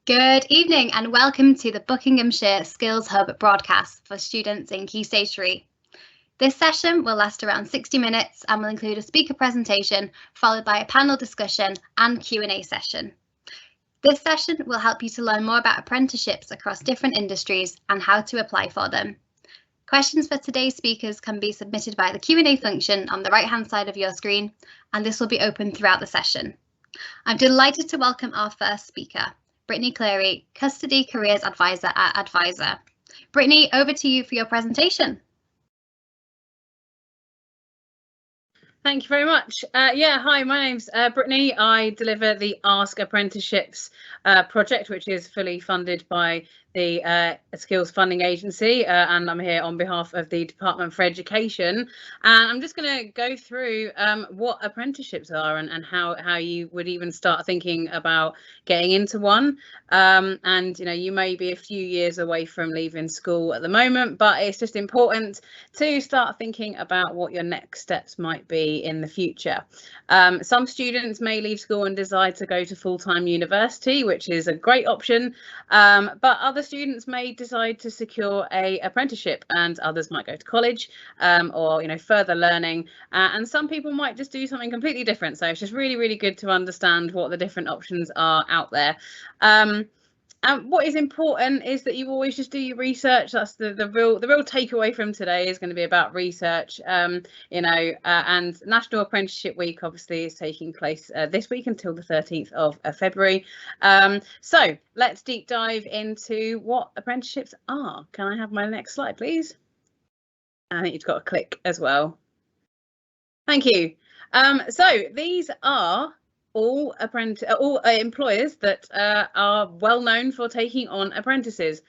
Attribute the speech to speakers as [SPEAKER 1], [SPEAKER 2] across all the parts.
[SPEAKER 1] Good evening and welcome to the Buckinghamshire Skills Hub broadcast for students in Key Stage 3. This session will last around 60 minutes and will include a speaker presentation followed by a panel discussion and Q&A session. This session will help you to learn more about apprenticeships across different industries and how to apply for them. Questions for today's speakers can be submitted via the Q&A function on the right-hand side of your screen, and this will be open throughout the session. I'm delighted to welcome our first speaker, Brittany Cleary, Custody Careers Advisor at Advisor. Brittany, over to you for your presentation.
[SPEAKER 2] Thank you very much. Hi, my name's Brittany. I deliver the Ask Apprenticeships project, which is fully funded by the Skills Funding Agency, and I'm here on behalf of the Department for Education. And I'm just going to go through what apprenticeships are and how you would even start thinking about getting into one. And you may be a few years away from leaving school at the moment, but it's just important to start thinking about what your next steps might be in the future. Some students may leave school and decide to go to full-time university, which is a great option, but other students may decide to secure a apprenticeship, and others might go to college or further learning, and some people might just do something completely different. So it's just really good to understand what the different options are out there. And what is important is that you always just do your research. That's the real takeaway from today is going to be about research. And National Apprenticeship Week obviously is taking place this week until the 13th of February. So let's deep dive into what apprenticeships are. Can I have my next slide, please? I think you've got to click as well. Thank you. So these are all employers that are well known for taking on apprentices.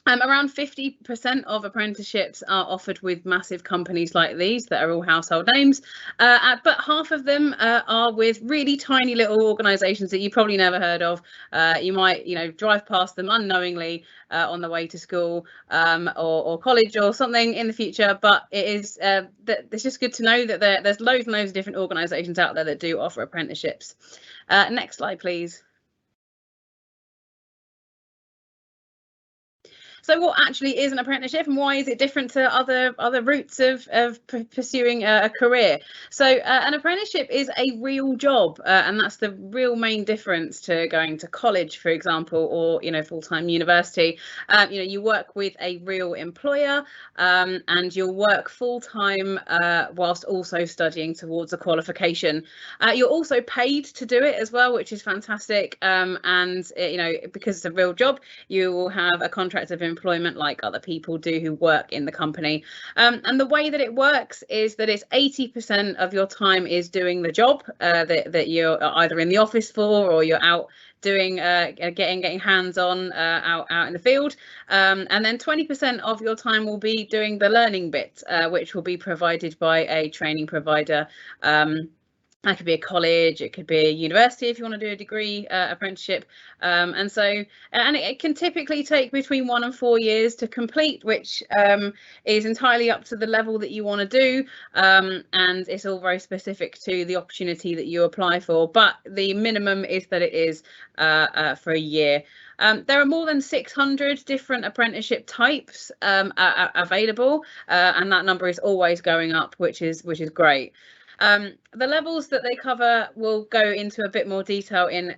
[SPEAKER 2] Around 50% of apprenticeships are offered with massive companies like these that are all household names, but half of them are with really tiny little organisations that you probably never heard of. You might drive past them unknowingly on the way to school or college or something in the future, but it's just good to know that there's loads and loads of different organisations out there that do offer apprenticeships. Next slide, please. So what actually is an apprenticeship, and why is it different to other routes of pursuing a career? So an apprenticeship is a real job, and that's the real main difference to going to college, for example, or full-time university. You work with a real employer, and you'll work full-time whilst also studying towards a qualification. You're also paid to do it as well, which is fantastic. And because it's a real job, you will have a contract of employment like other people do who work in the company. And the way that it works is that it's 80% of your time is doing the job that you're either in the office for, or you're out doing getting hands-on out in the field, and then 20% of your time will be doing the learning bit, which will be provided by a training provider. That could be a college, it could be a university if you want to do a degree apprenticeship, and it can typically take between 1 and 4 years to complete, which is entirely up to the level that you want to do, and it's all very specific to the opportunity that you apply for, but the minimum is that it is for a year. There are more than 600 different apprenticeship types available, and that number is always going up, which is great. The levels that they cover will go into a bit more detail in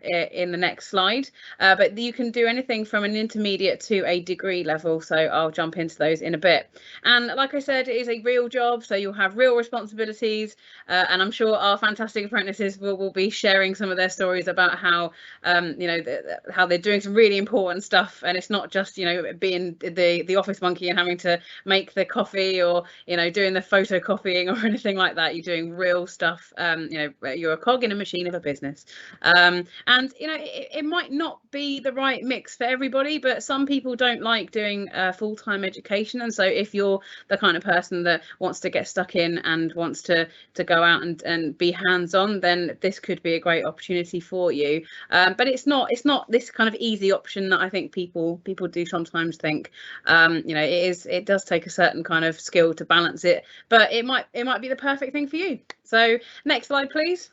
[SPEAKER 2] the next slide, but you can do anything from an intermediate to a degree level, so I'll jump into those in a bit. And like I said, it is a real job, so you'll have real responsibilities, and I'm sure our fantastic apprentices will be sharing some of their stories about how how they're doing some really important stuff, and it's not just being the office monkey and having to make the coffee or doing the photocopying or anything like that. You're doing real stuff. You're a cog in a machine of a business, and it might not be the right mix for everybody, but some people don't like doing full-time education, and so if you're the kind of person that wants to get stuck in and wants to go out and be hands-on, then this could be a great opportunity for you, but it's not this kind of easy option that I think people do sometimes think. It does take a certain kind of skill to balance it, but it might be the perfect thing for you. So next slide, please.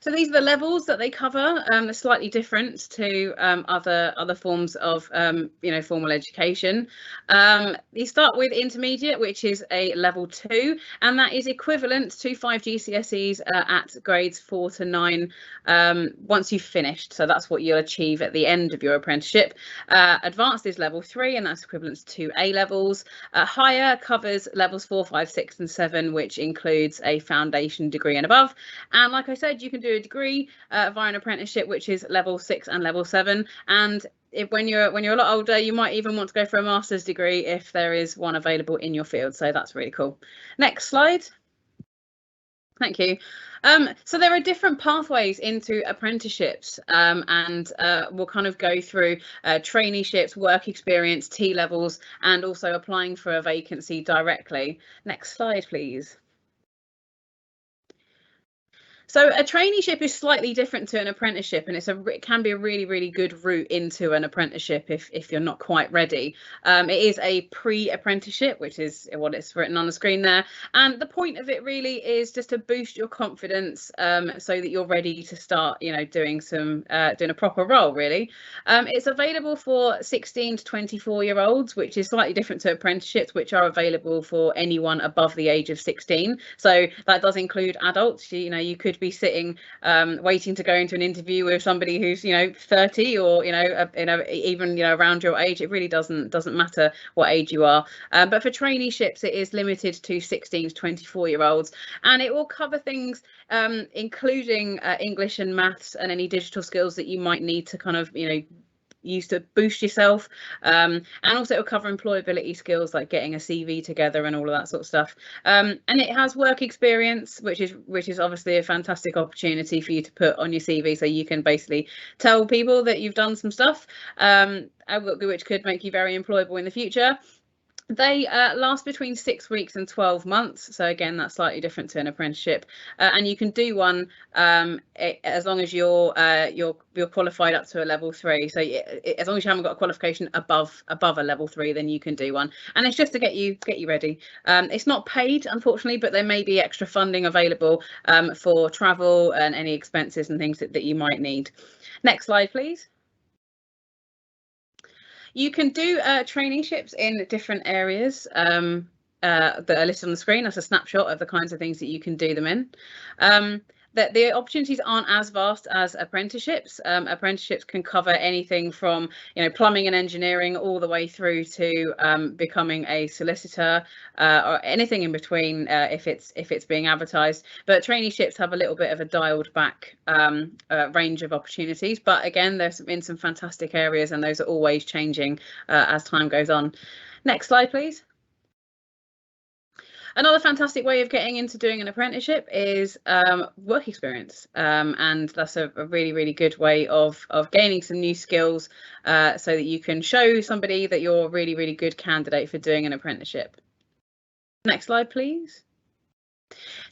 [SPEAKER 2] So these are the levels that they cover. They're slightly different to other forms of formal education. You start with intermediate, which is a level 2, and that is equivalent to 5 GCSEs at grades 4 to 9 once you've finished. So that's what you'll achieve at the end of your apprenticeship. Advanced is level 3, and that's equivalent to A levels. Higher covers levels 4, 5, 6 and 7, which includes a foundation degree and above. And like I said, you can do a degree via an apprenticeship, which is level 6 and level 7. And when you're a lot older, you might even want to go for a master's degree if there is one available in your field. So that's really cool. Next slide. Thank you. So there are different pathways into apprenticeships, and we'll kind of go through traineeships, work experience, T levels, and also applying for a vacancy directly. Next slide, please. So a traineeship is slightly different to an apprenticeship, and it can be a really good route into an apprenticeship if you're not quite ready. It is a pre-apprenticeship, which is what it's written on the screen there, and the point of it really is just to boost your confidence so that you're ready to start doing a proper role really. It's available for 16 to 24-year-olds, which is slightly different to apprenticeships, which are available for anyone above the age of 16. So that does include adults. You could be sitting waiting to go into an interview with somebody who's 30 or even around your age. It really doesn't matter what age you are, but for traineeships it is limited to 16 to 24-year-olds, and it will cover things including English and maths and any digital skills that you might need to kind of use to boost yourself, and also it'll cover employability skills like getting a CV together and all of that sort of stuff, and it has work experience, which is obviously a fantastic opportunity for you to put on your CV, so you can basically tell people that you've done some stuff, which could make you very employable in the future. They last between 6 weeks and 12 months. So again, that's slightly different to an apprenticeship, and you can do one as long as you're qualified up to a level 3. So as long as you haven't got a qualification above a level 3, then you can do one. And it's just to get you ready. It's not paid, unfortunately, but there may be extra funding available for travel and any expenses and things that you might need. Next slide, please. You can do traineeships in different areas that are listed on the screen. That's a snapshot of the kinds of things that you can do them in. That the opportunities aren't as vast as apprenticeships. Apprenticeships can cover anything from plumbing and engineering all the way through to becoming a solicitor or anything in between if it's being advertised. But traineeships have a little bit of a dialed back range of opportunities. But again, there's in some fantastic areas, and those are always changing as time goes on. Next slide, please. Another fantastic way of getting into doing an apprenticeship is work experience, and that's a really good way of gaining some new skills so that you can show somebody that you're a really good candidate for doing an apprenticeship. Next slide, please.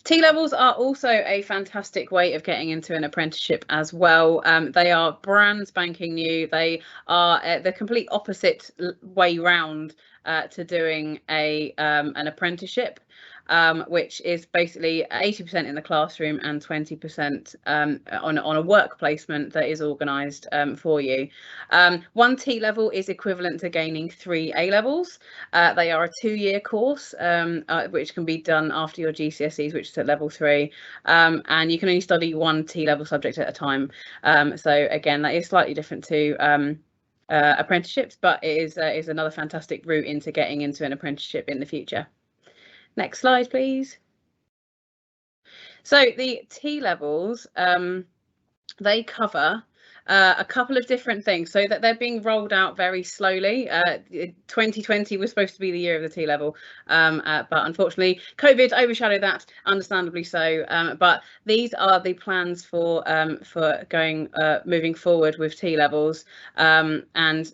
[SPEAKER 2] T levels are also a fantastic way of getting into an apprenticeship as well. They are brand spanking new. They are the complete opposite way round to doing an apprenticeship, which is basically 80% in the classroom and 20% on a work placement that is organised for you. One T level is equivalent to gaining 3 A levels. They are a 2-year course which can be done after your GCSEs, which is at level 3, and you can only study 1 T level subject at a time. So again, that is slightly different to apprenticeships, but it is another fantastic route into getting into an apprenticeship in the future. Next slide, please. So the T levels, they cover a couple of different things, so that they're being rolled out very slowly. 2020 was supposed to be the year of the T level, but unfortunately COVID overshadowed that, understandably so. But these are the plans for going moving forward with T levels, and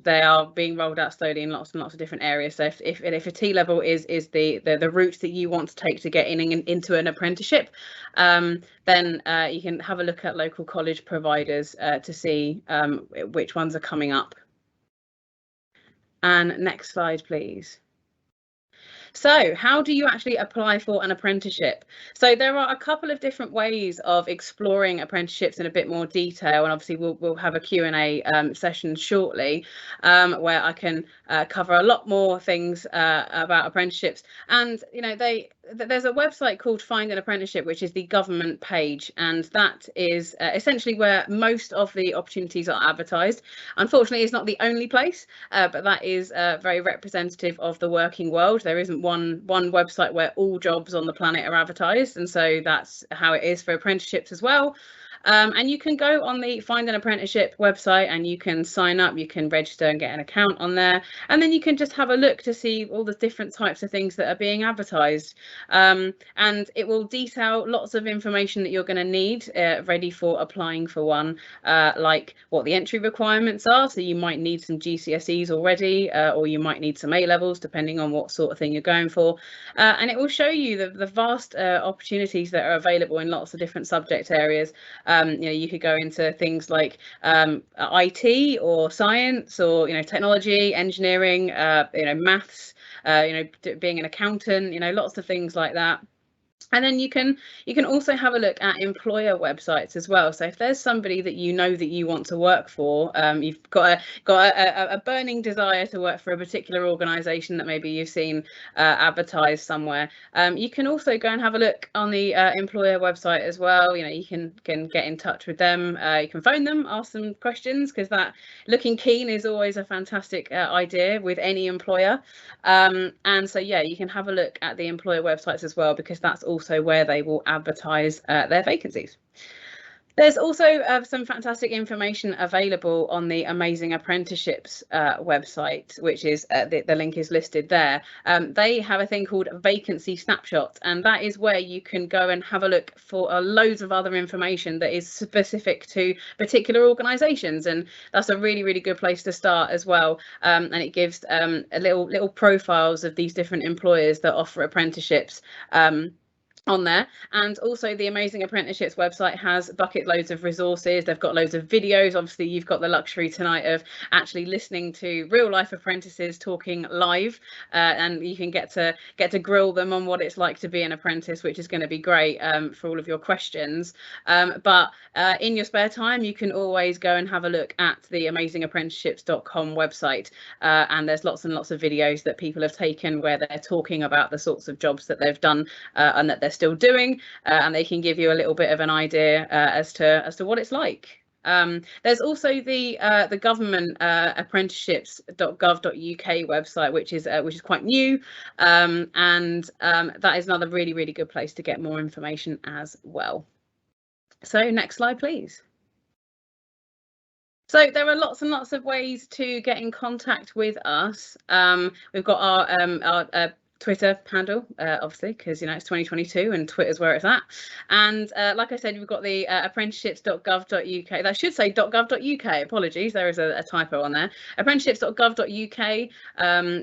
[SPEAKER 2] they are being rolled out slowly in lots and lots of different areas. So if a T level is the route that you want to take to get into an apprenticeship, then you can have a look at local college providers to see which ones are coming up. And next slide, please. So how do you actually apply for an apprenticeship? So there are a couple of different ways of exploring apprenticeships in a bit more detail, and obviously we'll have a Q&A session shortly where I can cover a lot more things about apprenticeships. And you know, there's a website called Find an Apprenticeship, which is the government page, and that is essentially where most of the opportunities are advertised. Unfortunately, it's not the only place, but that is very representative of the working world. There isn't one website where all jobs on the planet are advertised, and so that's how it is for apprenticeships as well. And you can go on the Find an Apprenticeship website and you can sign up, you can register and get an account on there, and then you can just have a look to see all the different types of things that are being advertised. And it will detail lots of information that you're going to need ready for applying for one, like what the entry requirements are. So you might need some GCSEs already, or you might need some A-levels, depending on what sort of thing you're going for. And it will show you the vast opportunities that are available in lots of different subject areas. You know, you could go into things like IT or science, or technology, engineering, maths, being an accountant, lots of things like that. And then you can also have a look at employer websites as well. So if there's somebody that that you want to work for, you've got a burning desire to work for a particular organisation that maybe you've seen advertised somewhere, you can also go and have a look on the employer website as well. You can get in touch with them. You can phone them, ask them questions, because that looking keen is always a fantastic idea with any employer. And so yeah, you can have a look at the employer websites as well, because that's also where they will advertise their vacancies. There's also some fantastic information available on the Amazing Apprenticeships website, which is the link is listed there. They have a thing called Vacancy Snapshots, and that is where you can go and have a look for loads of other information that is specific to particular organisations, and that's a really good place to start as well. And it gives little profiles of these different employers that offer apprenticeships on there. And also the Amazing Apprenticeships website has bucket loads of resources. They've got loads of videos. Obviously you've got the luxury tonight of actually listening to real life apprentices talking live, and you can get to grill them on what it's like to be an apprentice, which is going to be great for all of your questions. But in your spare time, you can always go and have a look at the amazingapprenticeships.com website, and there's lots and lots of videos that people have taken where they're talking about the sorts of jobs that they've done and that they're still doing, and they can give you a little bit of an idea as to what it's like. There's also the government apprenticeships.gov.uk website, which is quite new, and that is another really good place to get more information as well. So next slide, please. So there are lots and lots of ways to get in contact with us. We've got our Twitter handle, obviously, because it's 2022 and Twitter's where it's at. And like I said, we've got the apprenticeships.gov.uk. That should say .gov.uk. Apologies, there is a typo on there. Apprenticeships.gov.uk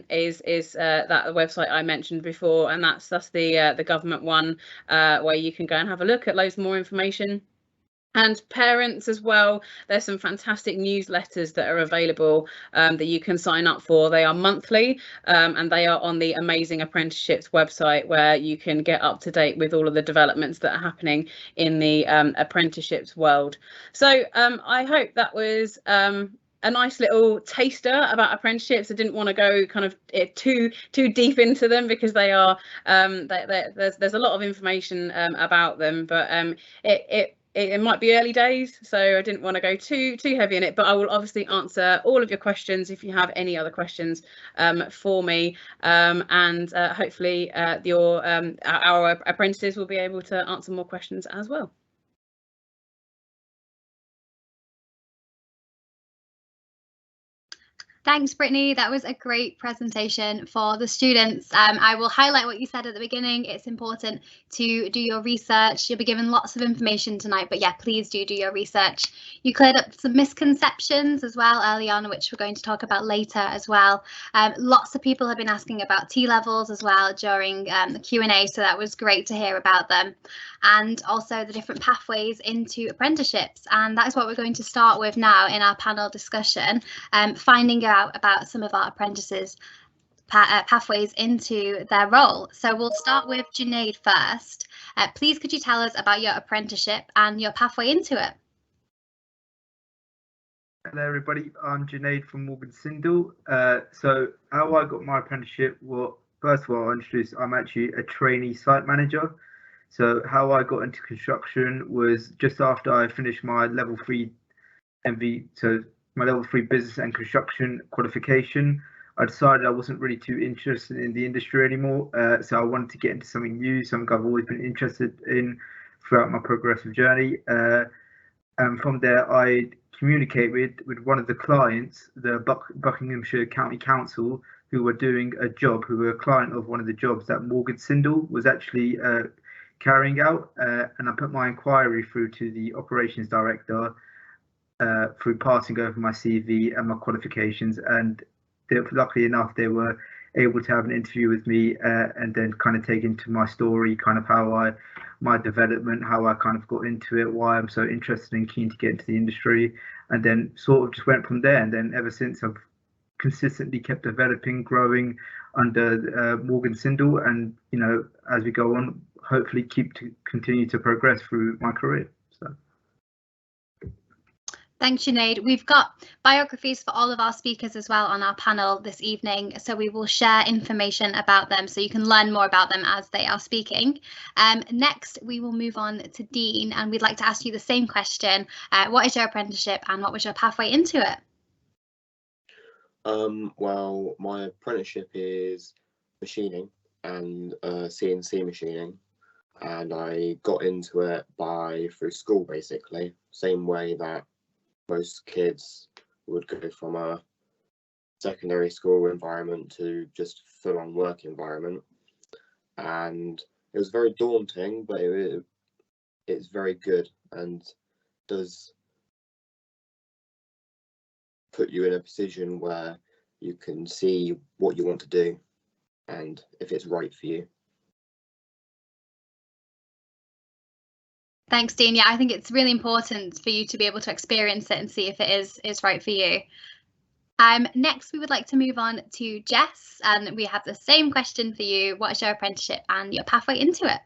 [SPEAKER 2] is that website I mentioned before, and that's the government one where you can go and have a look at loads more information. And parents as well, there's some fantastic newsletters that are available that you can sign up for. They are monthly, and they are on the Amazing Apprenticeships website, where you can get up to date with all of the developments that are happening in the apprenticeships world. So I hope that was a nice little taster about apprenticeships. I didn't want to go kind of too deep into them, because they are there's a lot of information about them, but it might be early days, so I didn't want to go too heavy in it, but I will obviously answer all of your questions if you have any other questions for me, and hopefully our apprentices will be able to answer more questions as well.
[SPEAKER 1] Thanks, Brittany. That was a great presentation for the students. I will highlight what you said at the beginning. It's important to do your research. You'll be given lots of information tonight, but yeah, please do your research. You cleared up some misconceptions as well early on, which we're going to talk about later as well. Lots of people have been asking about T-levels as well during the Q&A, so that was great to hear about them. And also the different pathways into apprenticeships. And that's what we're going to start with now in our panel discussion, finding out about some of our apprentices' pathways into their role. So we'll start with Junaid first. Please, could you tell us about your apprenticeship and your pathway into it?
[SPEAKER 3] Hello everybody, I'm Junaid from Morgan Sindall. So how I got my apprenticeship, well, first of all, I'll introduce, I'm actually a trainee site manager. So how I got into construction was just after I finished my level 3 MV, so my level 3 business and construction qualification. I decided I wasn't really too interested in the industry anymore. So I wanted to get into something new, something I've always been interested in throughout my progressive journey. And from there, I communicated with one of the clients, the Buckinghamshire County Council, who were doing a job, who were a client of one of the jobs that Morgan Sindall was actually carrying out. And I put my inquiry through to the operations director through passing over my CV and my qualifications. And luckily enough, they were able to have an interview with me and then kind of take into my story, kind of my development, how I kind of got into it, why I'm so interested and keen to get into the industry, and then sort of just went from there. And then ever since, I've consistently kept developing, growing under Morgan Sindall, and you know, as we go on, hopefully continue to progress through my career. So.
[SPEAKER 1] Thanks, Junaid. We've got biographies for all of our speakers as well on our panel this evening, so we will share information about them so you can learn more about them as they are speaking. Next, we will move on to Dean, and we'd like to ask you the same question. What is your apprenticeship and what was your pathway into it?
[SPEAKER 4] Well, my apprenticeship is machining and CNC machining, and I got into it through school, basically, same way that most kids would go from a secondary school environment to just full-on work environment. And it was very daunting, but it's very good and does put you in a position where you can see what you want to do and if it's right for you.
[SPEAKER 1] Thanks, Dean. Yeah, I think it's really important for you to be able to experience it and see if it is right for you. Next, we would like to move on to Jess, and we have the same question for you. What is your apprenticeship and your pathway into it?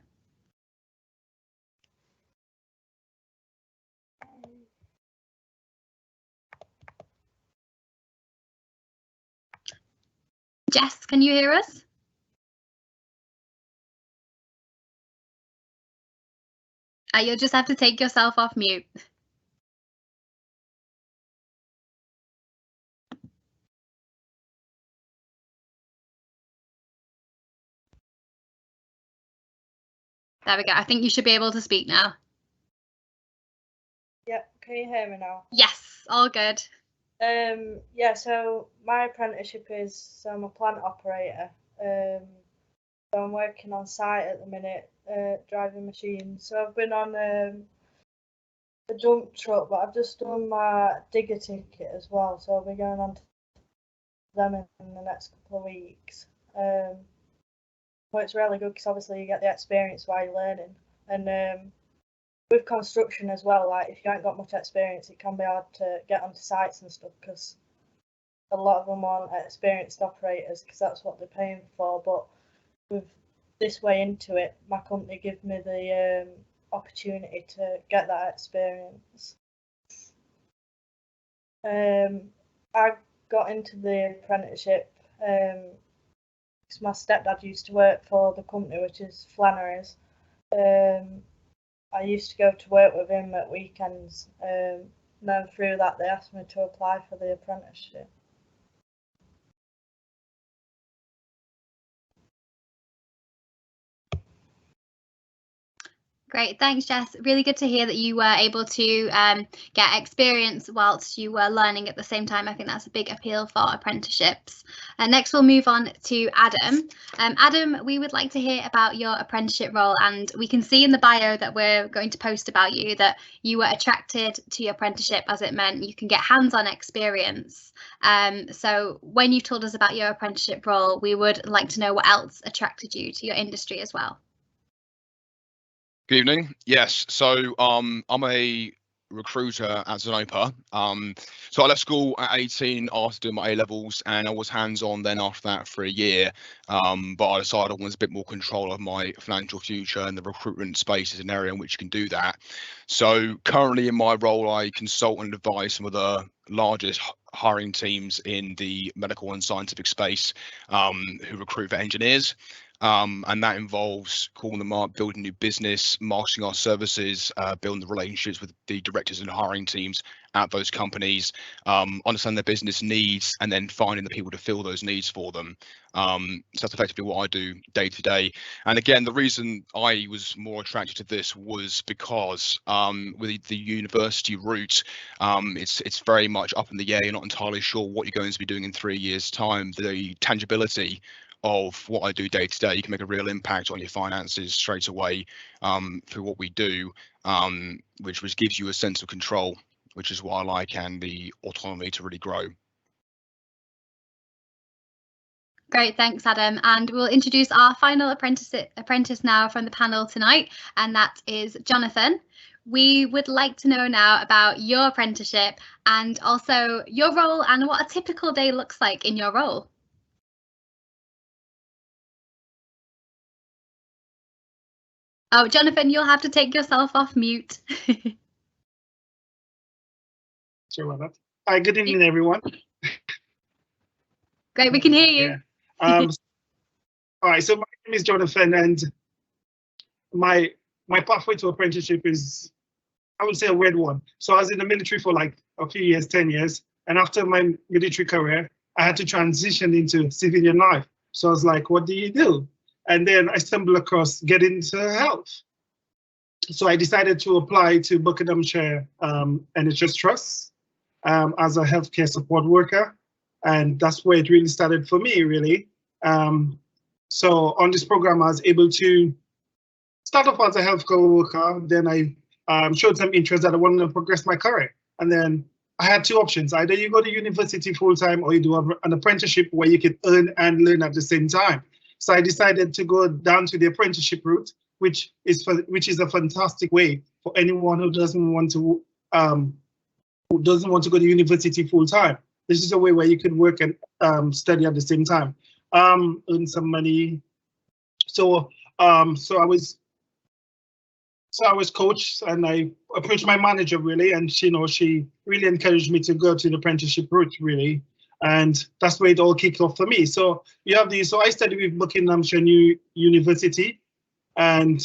[SPEAKER 1] Jess, can you hear us? You'll just have to take yourself off mute. There we go. I think you should be able to speak now.
[SPEAKER 5] Yep, can you hear me now?
[SPEAKER 1] Yes, all good.
[SPEAKER 5] Yeah, so my apprenticeship is I'm a plant operator. So I'm working on site at the minute, driving machines. So I've been on a dump truck, but I've just done my digger ticket as well. So I'll be going on to them in the next couple of weeks. But it's really good because obviously you get the experience while you're learning. And with construction as well, like if you haven't got much experience, it can be hard to get onto sites and stuff because a lot of them want experienced operators because that's what they're paying for. But with this way into it, my company gives me the opportunity to get that experience. I got into the apprenticeship because my stepdad used to work for the company, which is Flannery's. I used to go to work with him at weekends, and then through that they asked me to apply for the apprenticeship.
[SPEAKER 1] Great, thanks, Jess. Really good to hear that you were able to get experience whilst you were learning at the same time. I think that's a big appeal for apprenticeships. Next, we'll move on to Adam. Adam, we would like to hear about your apprenticeship role, and we can see in the bio that we're going to post about you that you were attracted to your apprenticeship as it meant you can get hands-on experience. So when you told us about your apprenticeship role, we would like to know what else attracted you to your industry as well.
[SPEAKER 6] Good evening. Yes, so I'm a recruiter at Zenopa. So I left school at 18 after doing my A-levels, and I was hands-on then after that for a year. But I decided I wanted a bit more control of my financial future, and the recruitment space is an area in which you can do that. So currently in my role, I consult and advise some of the largest hiring teams in the medical and scientific space who recruit for engineers. And that involves calling them up, building new business, marketing our services, building the relationships with the directors and hiring teams at those companies, understand their business needs, and then finding the people to fill those needs for them. So that's effectively what I do day to day. And again, the reason I was more attracted to this was because with the university route, it's very much up in the air. You're not entirely sure what you're going to be doing in 3 years' time. The tangibility of what I do day to day, you can make a real impact on your finances straight away through what we do, which gives you a sense of control, which is what I like, and the autonomy to really grow.
[SPEAKER 1] Great, thanks, Adam. And we'll introduce our final apprentice now from the panel tonight, and that is Jonathan. We would like to know now about your apprenticeship and also your role and what a typical day looks like in your role. Oh, Jonathan, you'll have to take yourself off mute.
[SPEAKER 7] Sorry about that. Hi, good evening, everyone.
[SPEAKER 1] Great, we can hear you.
[SPEAKER 7] Yeah. All right, so my name is Jonathan, and my pathway to apprenticeship is, I would say, a weird one. So I was in the military for like a few years, 10 years, and after my military career, I had to transition into civilian life. So I was like, what do you do? And then I stumbled across getting into health. So I decided to apply to Buckinghamshire NHS Trust as a healthcare support worker. And that's where it really started for me, really. So on this program, I was able to start off as a healthcare worker. Then I showed some interest that I wanted to progress my career. And then I had two options. Either you go to university full-time or you do an apprenticeship where you can earn and learn at the same time. So I decided to go down to the apprenticeship route, which is a fantastic way for anyone who doesn't want to go to university full time. This is a way where you can work and study at the same time, earn some money. So I was coached, and I approached my manager really, and she really encouraged me to go to the apprenticeship route really. And that's where it all kicked off for me. So you have these. So I studied with Buckinghamshire University, and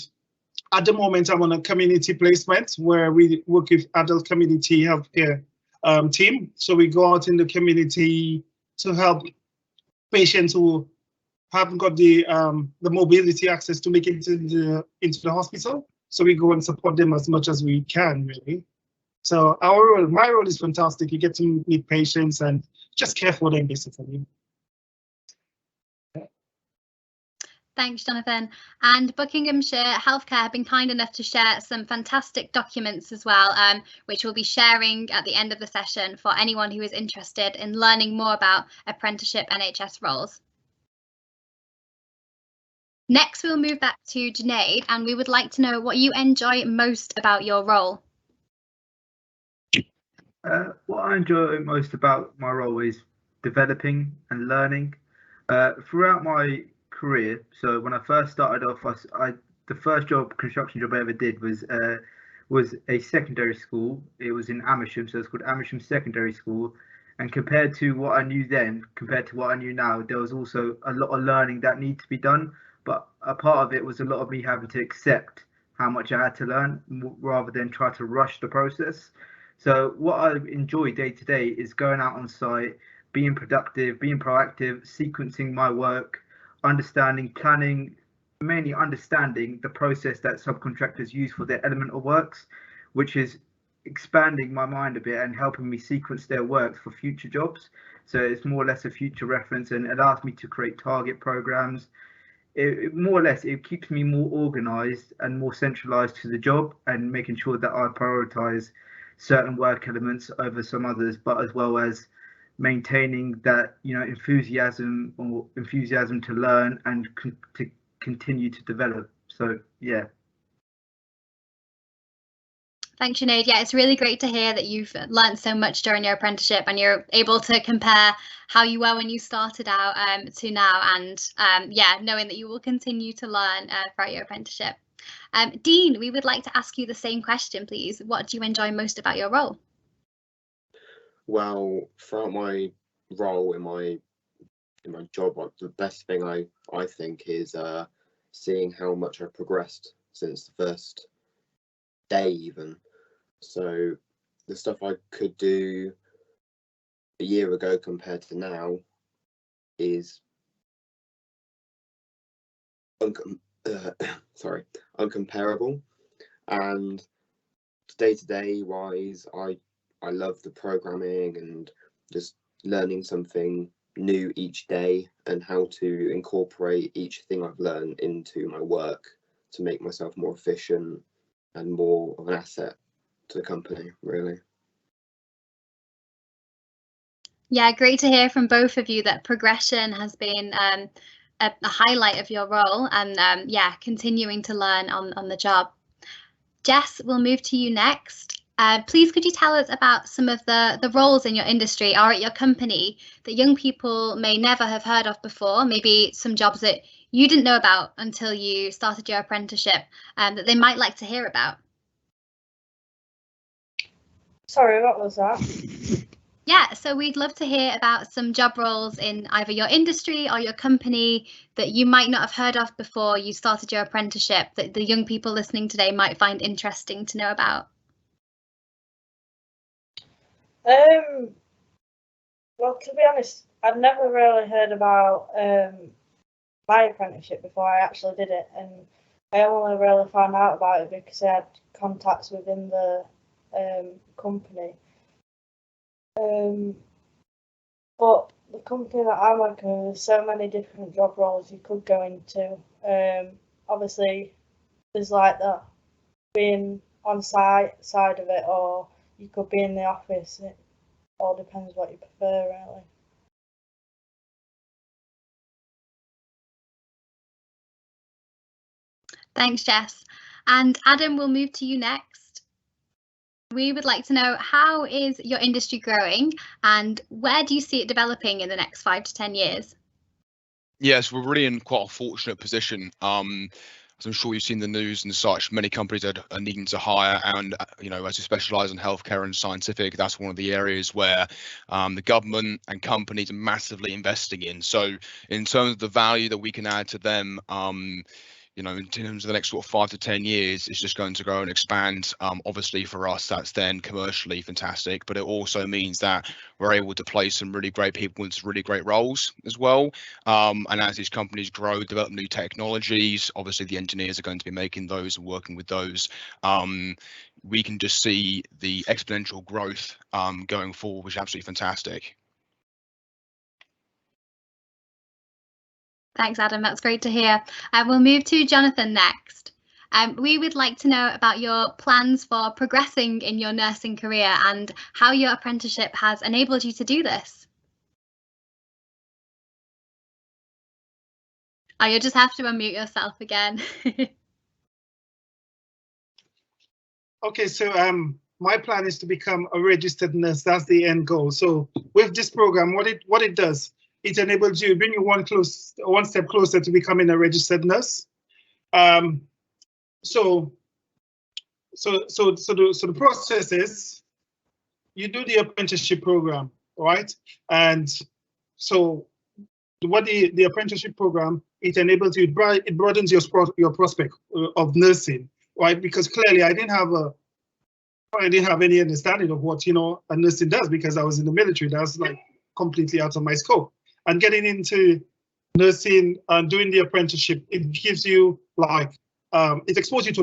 [SPEAKER 7] at the moment I'm on a community placement where we work with adult community healthcare team. So we go out in the community to help patients who haven't got the mobility access to make it into the hospital. So we go and support them as much as we can, really. So my role is fantastic. You get to meet patients and just care for them, basically.
[SPEAKER 1] Thanks, Jonathan. And Buckinghamshire Healthcare have been kind enough to share some fantastic documents as well, which we'll be sharing at the end of the session for anyone who is interested in learning more about apprenticeship NHS roles. Next, we'll move back to Junaid, and we would like to know what you enjoy most about your role.
[SPEAKER 3] What I enjoy most about my role is developing and learning. Throughout my career, so when I first started off, the first construction job I ever did was a secondary school. It was in Amersham, so it's called Amersham Secondary School. And compared to what I knew then, compared to what I knew now, there was also a lot of learning that needed to be done. But a part of it was a lot of me having to accept how much I had to learn rather than try to rush the process. So what I enjoy day to day is going out on site, being productive, being proactive, sequencing my work, understanding, planning, mainly understanding the process that subcontractors use for their elemental works, which is expanding my mind a bit and helping me sequence their works for future jobs. So it's more or less a future reference and allows me to create target programs. More or less, it keeps me more organized and more centralized to the job and making sure that I prioritize certain work elements over some others, but as well as maintaining that enthusiasm to learn and to continue to develop. So yeah.
[SPEAKER 1] Thanks, Sinead. Yeah, it's really great to hear that you've learned so much during your apprenticeship and you're able to compare how you were when you started out to now, and yeah, knowing that you will continue to learn throughout your apprenticeship. Dean, we would like to ask you the same question, please. What do you enjoy most about your role?
[SPEAKER 4] Well, throughout my role in my job, the best thing I think is seeing how much I've progressed since the first day even. So the stuff I could do a year ago compared to now is uncomparable. And day-to-day wise, I love the programming and just learning something new each day and how to incorporate each thing I've learned into my work to make myself more efficient and more of an asset to the company, really.
[SPEAKER 1] Yeah, great to hear from both of you that progression has been a highlight of your role, and yeah, continuing to learn on the job. Jess, we'll move to you next. Please, could you tell us about some of the roles in your industry or at your company that young people may never have heard of before, maybe some jobs that you didn't know about until you started your apprenticeship, that they might like to hear about?
[SPEAKER 5] Sorry, what was that?
[SPEAKER 1] Yeah, so we'd love to hear about some job roles in either your industry or your company that you might not have heard of before you started your apprenticeship, that the young people listening today might find interesting to know about.
[SPEAKER 5] Well, to be honest, I'd never really heard about my apprenticeship before I actually did it, and I only really found out about it because I had contacts within the company. But the company that I'm working with, there's so many different job roles you could go into. Obviously, there's like the being on side of it, or you could be in the office. It all depends what you prefer, really.
[SPEAKER 1] Thanks, Jess. And Adam, we'll move to you next. We would like to know, how is your industry growing and where do you see it developing in the next 5 to 10 years?
[SPEAKER 6] Yes, we're really in quite a fortunate position. As I'm sure you've seen the news and such, many companies are needing to hire, and as we specialise in healthcare and scientific, that's one of the areas where the government and companies are massively investing in. So in terms of the value that we can add to them, in terms of the next sort of 5 to 10 years, it's just going to grow and expand. Obviously for us, that's then commercially fantastic, but it also means that we're able to place some really great people into really great roles as well. And as these companies grow, develop new technologies, obviously the engineers are going to be making those and working with those. We can just see the exponential growth going forward, which is absolutely fantastic.
[SPEAKER 1] Thanks, Adam. That's great to hear. We'll move to Jonathan next. We would like to know about your plans for progressing in your nursing career and how your apprenticeship has enabled you to do this. Oh, you'll just have to unmute yourself again.
[SPEAKER 7] Okay, so my plan is to become a registered nurse. That's the end goal. So with this program, what it does, it enables you, bring you one step closer to becoming a registered nurse. So the process is, you do the apprenticeship program, right? And so what the apprenticeship program, it enables you, it broadens your prospect of nursing, right? Because clearly I didn't have any understanding of what a nursing does, because I was in the military. That's like completely out of my scope. And getting into nursing and doing the apprenticeship, it gives you it exposes you to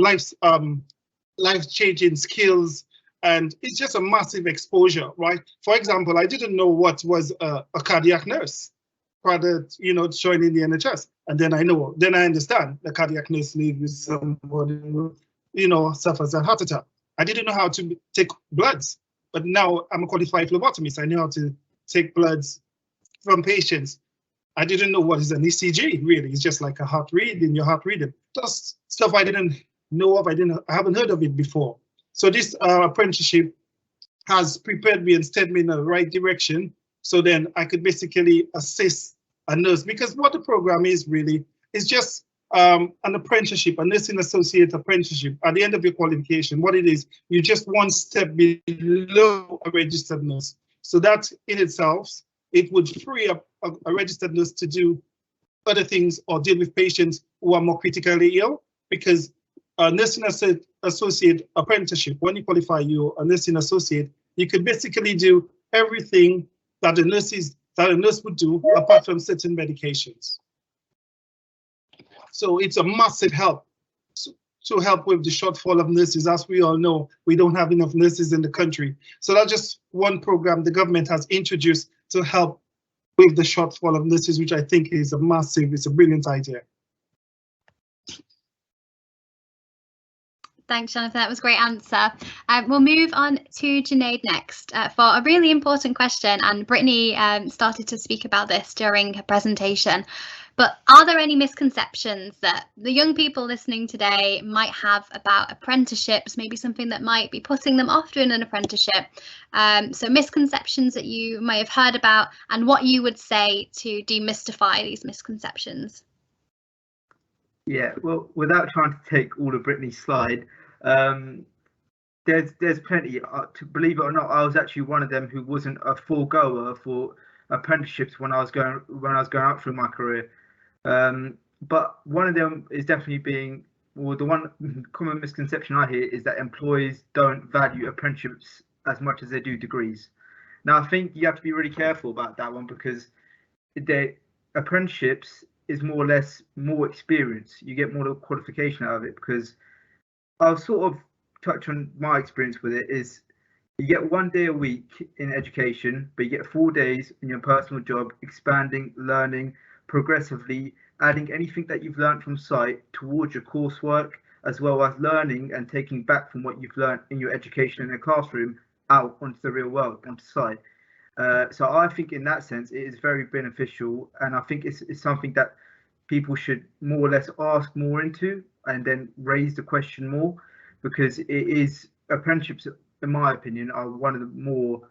[SPEAKER 7] life-changing skills, and it's just a massive exposure, right? For example, I didn't know what was a cardiac nurse prior to joining the NHS, and then I understand the cardiac nurse lives with somebody who suffers a heart attack. I didn't know how to take bloods, but now I'm a qualified phlebotomist. I know how to take bloods from patients. I didn't know what is an ECG, really. It's just like a heart reading, your heart reading. Just stuff I didn't know of. I haven't heard of it before. So this apprenticeship has prepared me and steered me in the right direction. So then I could basically assist a nurse, because what the program is really is just an apprenticeship, a nursing associate apprenticeship. At the end of your qualification, what it is, you're just one step below a registered nurse. So that in itself, it would free up a registered nurse to do other things or deal with patients who are more critically ill, because a nursing associate apprenticeship, when you qualify, you're a nursing associate, you could basically do everything that a nurse would do apart from certain medications. So it's a massive help to help with the shortfall of nurses. As we all know, we don't have enough nurses in the country. So that's just one program the government has introduced to help with the shortfall of nurses, which I think is it's a brilliant idea.
[SPEAKER 1] Thanks, Jonathan. That was a great answer. We'll move on to Junaid next for a really important question. And Brittany started to speak about this during her presentation. But are there any misconceptions that the young people listening today might have about apprenticeships, maybe something that might be putting them off doing an apprenticeship? So misconceptions that you may have heard about, and what you would say to demystify these misconceptions.
[SPEAKER 3] Yeah, well, without trying to take all of Brittany's slide, there's plenty. To believe it or not, I was actually one of them who wasn't a foregoer for apprenticeships when I was going out through my career. But one of them is definitely the one common misconception I hear is that employers don't value apprenticeships as much as they do degrees. Now, I think you have to be really careful about that one, because the apprenticeships is more or less more experience. You get more qualification out of it, because I'll sort of touch on my experience with it. Is you get 1 day a week in education, but you get 4 days in your personal job, expanding, learning, progressively adding anything that you've learned from site towards your coursework, as well as learning and taking back from what you've learned in your education in a classroom out onto the real world, onto site. So I think in that sense it is very beneficial, and I think it's something that people should more or less ask more into and then raise the question more, because apprenticeships, in my opinion, are one of the more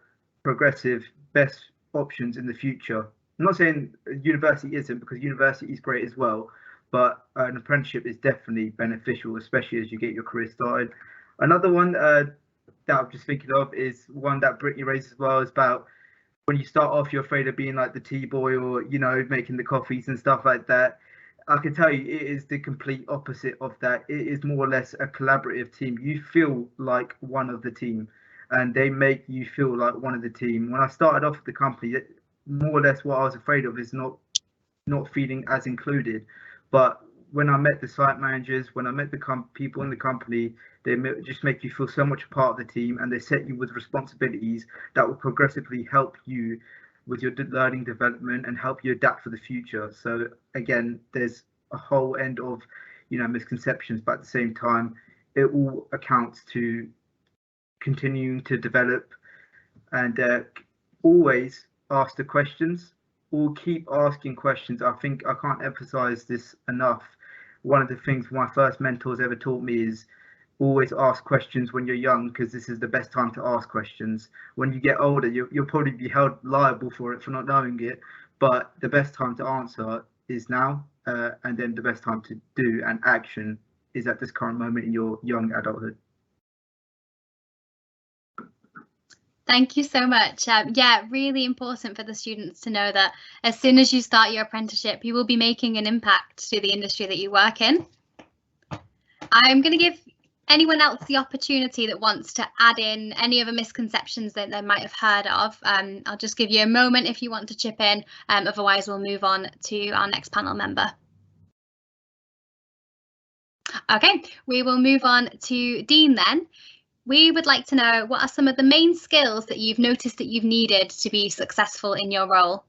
[SPEAKER 3] progressive, best options in the future. I'm not saying university isn't, because university is great as well, but an apprenticeship is definitely beneficial, especially as you get your career started. Another one that I'm just thinking of is one that Brittany raised as well, is about when you start off, you're afraid of being like the tea boy, or, you know, making the coffees and stuff like that. I can tell you it is the complete opposite of that. It is more or less a collaborative team. You feel like one of the team, and they make you feel like one of the team. When I started off the company, more or less what I was afraid of is not feeling as included. But when I met the site managers, when I met the people in the company, they just make you feel so much a part of the team, and they set you with responsibilities that will progressively help you with your learning development and help you adapt for the future. So again, there's a whole end of, you know, misconceptions, but at the same time, it all accounts to continuing to develop and always ask the questions, or keep asking questions. I think I can't emphasize this enough. One of the things my first mentors ever taught me is always ask questions when you're young, because this is the best time to ask questions. When you get older, you'll probably be held liable for it, for not knowing it, but the best time to answer is now, and then the best time to do and action is at this current moment in your young adulthood.
[SPEAKER 1] Thank you so much. Yeah, really important for the students to know that as soon as you start your apprenticeship, you will be making an impact to the industry that you work in. I'm going to give anyone else the opportunity that wants to add in any other misconceptions that they might have heard of. I'll just give you a moment if you want to chip in, otherwise we'll move on to our next panel member. Okay, we will move on to Dean then. We would like to know, what are some of the main skills that you've noticed that you've needed to be successful in your role?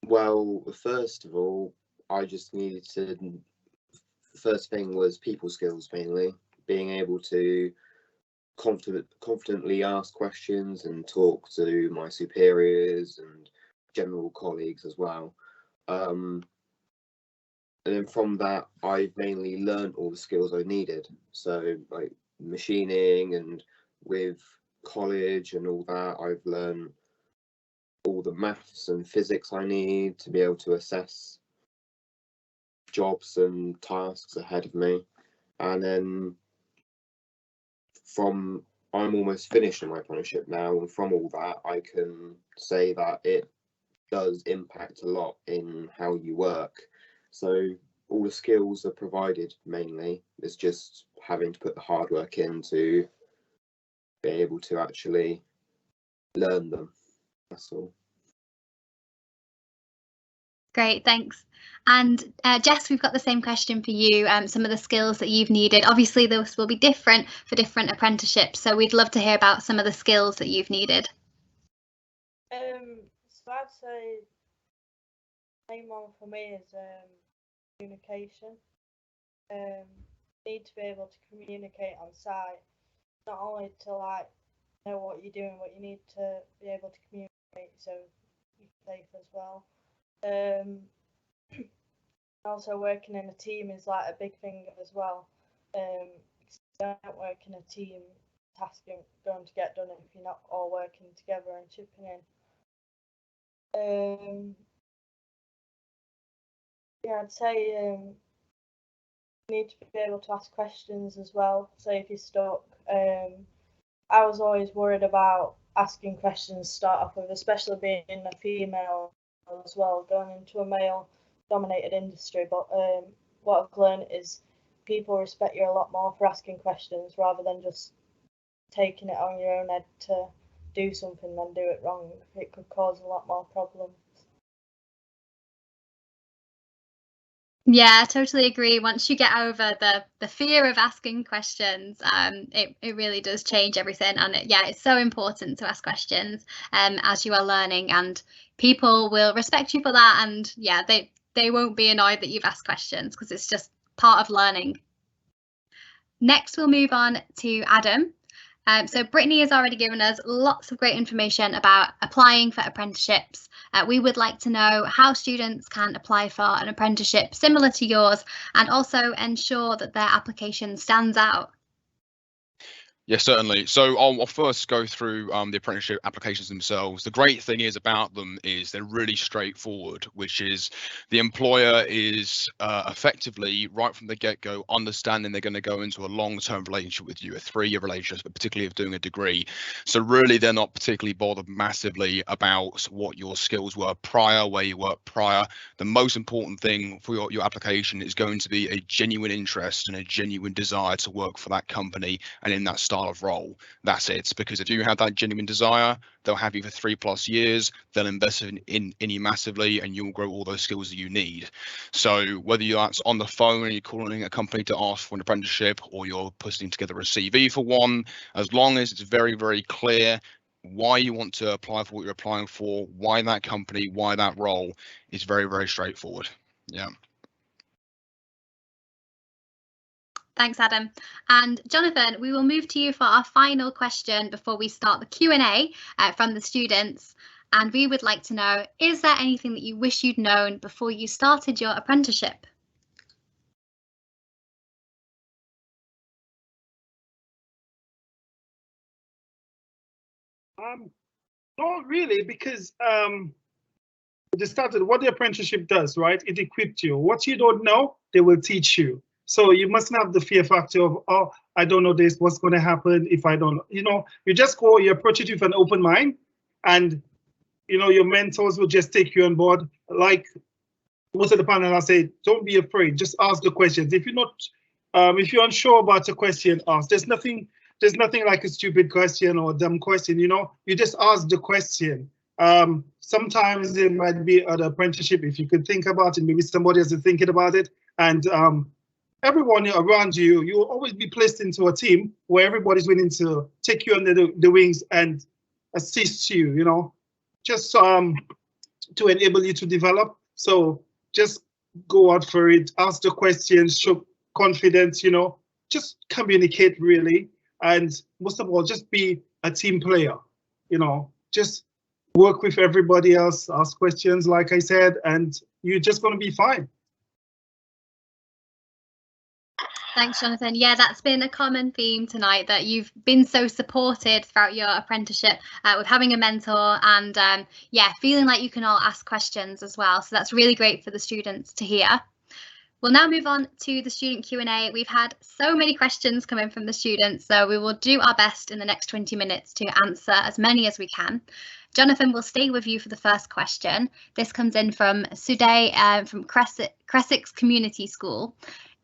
[SPEAKER 4] Well, first of all, I just needed to, the first thing was people skills, mainly being able to confidently ask questions and talk to my superiors and general colleagues as well. And then from that, I've mainly learned all the skills I needed. So like machining, and with college and all that, I've learned all the maths and physics I need to be able to assess jobs and tasks ahead of me. And then I'm almost finished in my apprenticeship now, and from all that, I can say that it does impact a lot in how you work. So all the skills are provided mainly. It's just having to put the hard work in to be able to actually learn them. That's all.
[SPEAKER 1] Great, thanks. And Jess, we've got the same question for you. Some of the skills that you've needed. Obviously, those will be different for different apprenticeships. So we'd love to hear about some of the skills that you've needed.
[SPEAKER 5] So I'd say the main one for me is communication. You need to be able to communicate on site, not only to like know what you're doing, but you need to be able to communicate so you're safe as well. Also working in a team is like a big thing as well. If you don't work in a team, tasks aren't going to get done if you're not all working together and chipping in. Yeah, I'd say you need to be able to ask questions as well. Say if you're stuck. I was always worried about asking questions to start off with, especially being a female as well, going into a male-dominated industry. But what I've learned is people respect you a lot more for asking questions rather than just taking it on your own head to do something than do it wrong. It could cause a lot more problems.
[SPEAKER 1] Yeah, I totally agree. Once you get over the fear of asking questions, it really does change everything. And it's so important to ask questions as you are learning, and people will respect you for that. And yeah, they won't be annoyed that you've asked questions because it's just part of learning. Next, we'll move on to Adam. So Brittany has already given us lots of great information about applying for apprenticeships. We would like to know how students can apply for an apprenticeship similar to yours and also ensure that their application stands out.
[SPEAKER 6] Yes, certainly. So I'll first go through the apprenticeship applications themselves. The great thing is about them is they're really straightforward, which is the employer is effectively right from the get-go understanding they're going to go into a long-term relationship with you, a 3-year relationship, but particularly of doing a degree. So really, they're not particularly bothered massively about what your skills were prior, where you worked prior. The most important thing for your application is going to be a genuine interest and a genuine desire to work for that company and in that style of role. That's it. Because if you have that genuine desire, they'll have you for 3+ years, they'll invest in you massively, and you'll grow all those skills that you need. So whether that's on the phone and you're calling a company to ask for an apprenticeship, or you're putting together a CV for one, as long as it's very, very clear why you want to apply for what you're applying for, why that company, why that role, is very, very straightforward. Yeah.
[SPEAKER 1] Thanks, Adam. And Jonathan, we will move to you for our final question before we start the Q&A from the students. And we would like to know, is there anything that you wish you'd known before you started your apprenticeship?
[SPEAKER 7] Not really, because just started what the apprenticeship does, right? It equipped you. What you don't know, they will teach you. So you mustn't have the fear factor of, oh, I don't know this, what's going to happen if I don't know. You know, you just go, you approach it with an open mind, and you know, your mentors will just take you on board. Like most of the panel, I say, don't be afraid, just ask the questions. If you're not, if you're unsure about a question, ask. There's nothing like a stupid question or a dumb question, you know, you just ask the question. Sometimes there might be an apprenticeship, if you could think about it, maybe somebody else is thinking about it, and everyone around you, you will always be placed into a team where everybody's willing to take you under the wings and assist you, you know, just to enable you to develop. So just go out for it, ask the questions, show confidence, you know, just communicate really. And most of all, just be a team player, you know, just work with everybody else, ask questions, like I said, and you're just going to be fine.
[SPEAKER 1] Thanks, Jonathan. Yeah, that's been a common theme tonight, that you've been so supported throughout your apprenticeship with having a mentor and yeah, feeling like you can all ask questions as well. So that's really great for the students to hear. We'll now move on to the student Q&A. We've had so many questions come in from the students, so we will do our best in the next 20 minutes to answer as many as we can. Jonathan, we'll stay with you for the first question. This comes in from Suday from Creswick's Community School.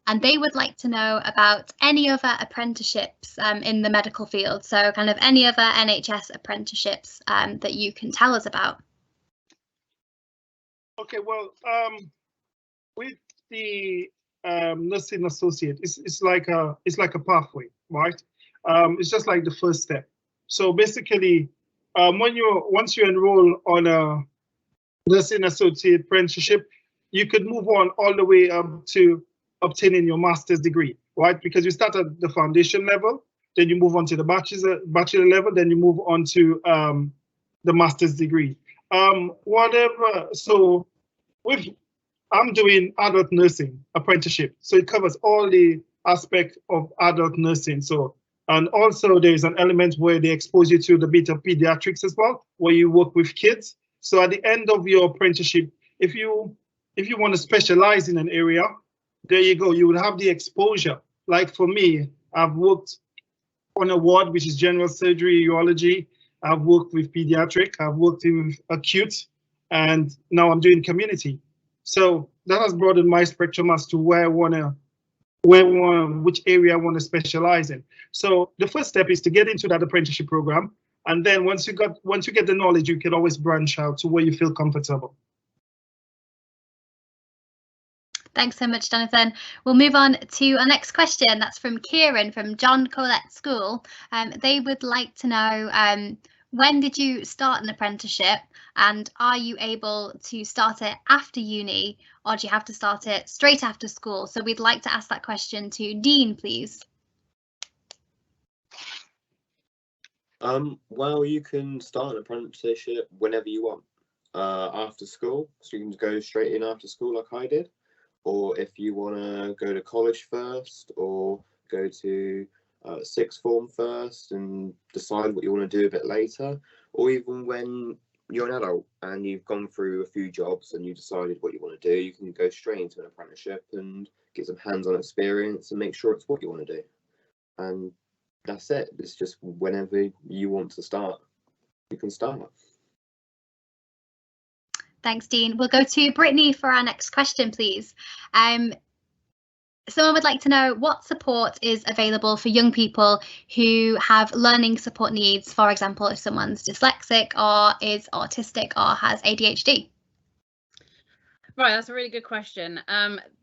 [SPEAKER 1] And they would like to know about any other apprenticeships in the medical field. So kind of any other NHS apprenticeships that you can tell us about.
[SPEAKER 7] Okay, well, with the nursing associate, it's like a pathway, right? It's just like the first step. So basically, once you enroll on a nursing associate apprenticeship, you could move on all the way up to obtaining your master's degree, right? Because you start at the foundation level, then you move on to the bachelor level, then you move on to the master's degree. So I'm doing adult nursing apprenticeship, so it covers all the aspects of adult nursing. So, and also there's an element where they expose you to the bit of pediatrics as well, where you work with kids. So at the end of your apprenticeship, if you want to specialize in an area, there you go, you will have the exposure. Like for me, I've worked on a ward, which is general surgery, urology. I've worked with pediatric, I've worked in acute, and now I'm doing community. So that has broadened my spectrum as to which area I want to specialize in. So the first step is to get into that apprenticeship program. And then once you get the knowledge, you can always branch out to where you feel comfortable.
[SPEAKER 1] Thanks so much, Jonathan. We'll move on to our next question. That's from Kieran from John Collette School. They would like to know, when did you start an apprenticeship, and are you able to start it after uni, or do you have to start it straight after school? So we'd like to ask that question to Dean, please.
[SPEAKER 4] Well, you can start an apprenticeship whenever you want, after school, so you can go straight in after school like I did. Or if you want to go to college first, or go to sixth form first and decide what you want to do a bit later, or even when you're an adult and you've gone through a few jobs and you decided what you want to do, you can go straight into an apprenticeship and get some hands-on experience and make sure it's what you want to do. And that's it. It's just whenever you want to start, you can start.
[SPEAKER 1] Thanks, Dean. We'll go to Brittany for our next question, please. Someone would like to know what support is available for young people who have learning support needs, for example, if someone's dyslexic or is autistic or has ADHD.
[SPEAKER 2] Right, that's a really good question.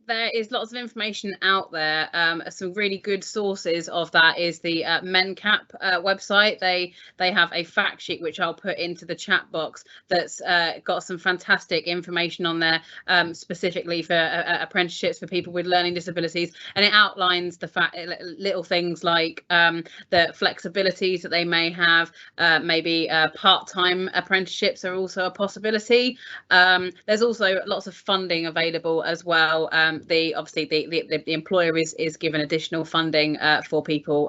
[SPEAKER 2] There is lots of information out there. Some really good sources of that is the MenCap website. They have a fact sheet which I'll put into the chat box that's got some fantastic information on there, specifically for apprenticeships for people with learning disabilities, and it outlines the little things like the flexibilities that they may have. Maybe part-time apprenticeships are also a possibility. There's also lots of funding available as well. Obviously the employer is given additional funding for people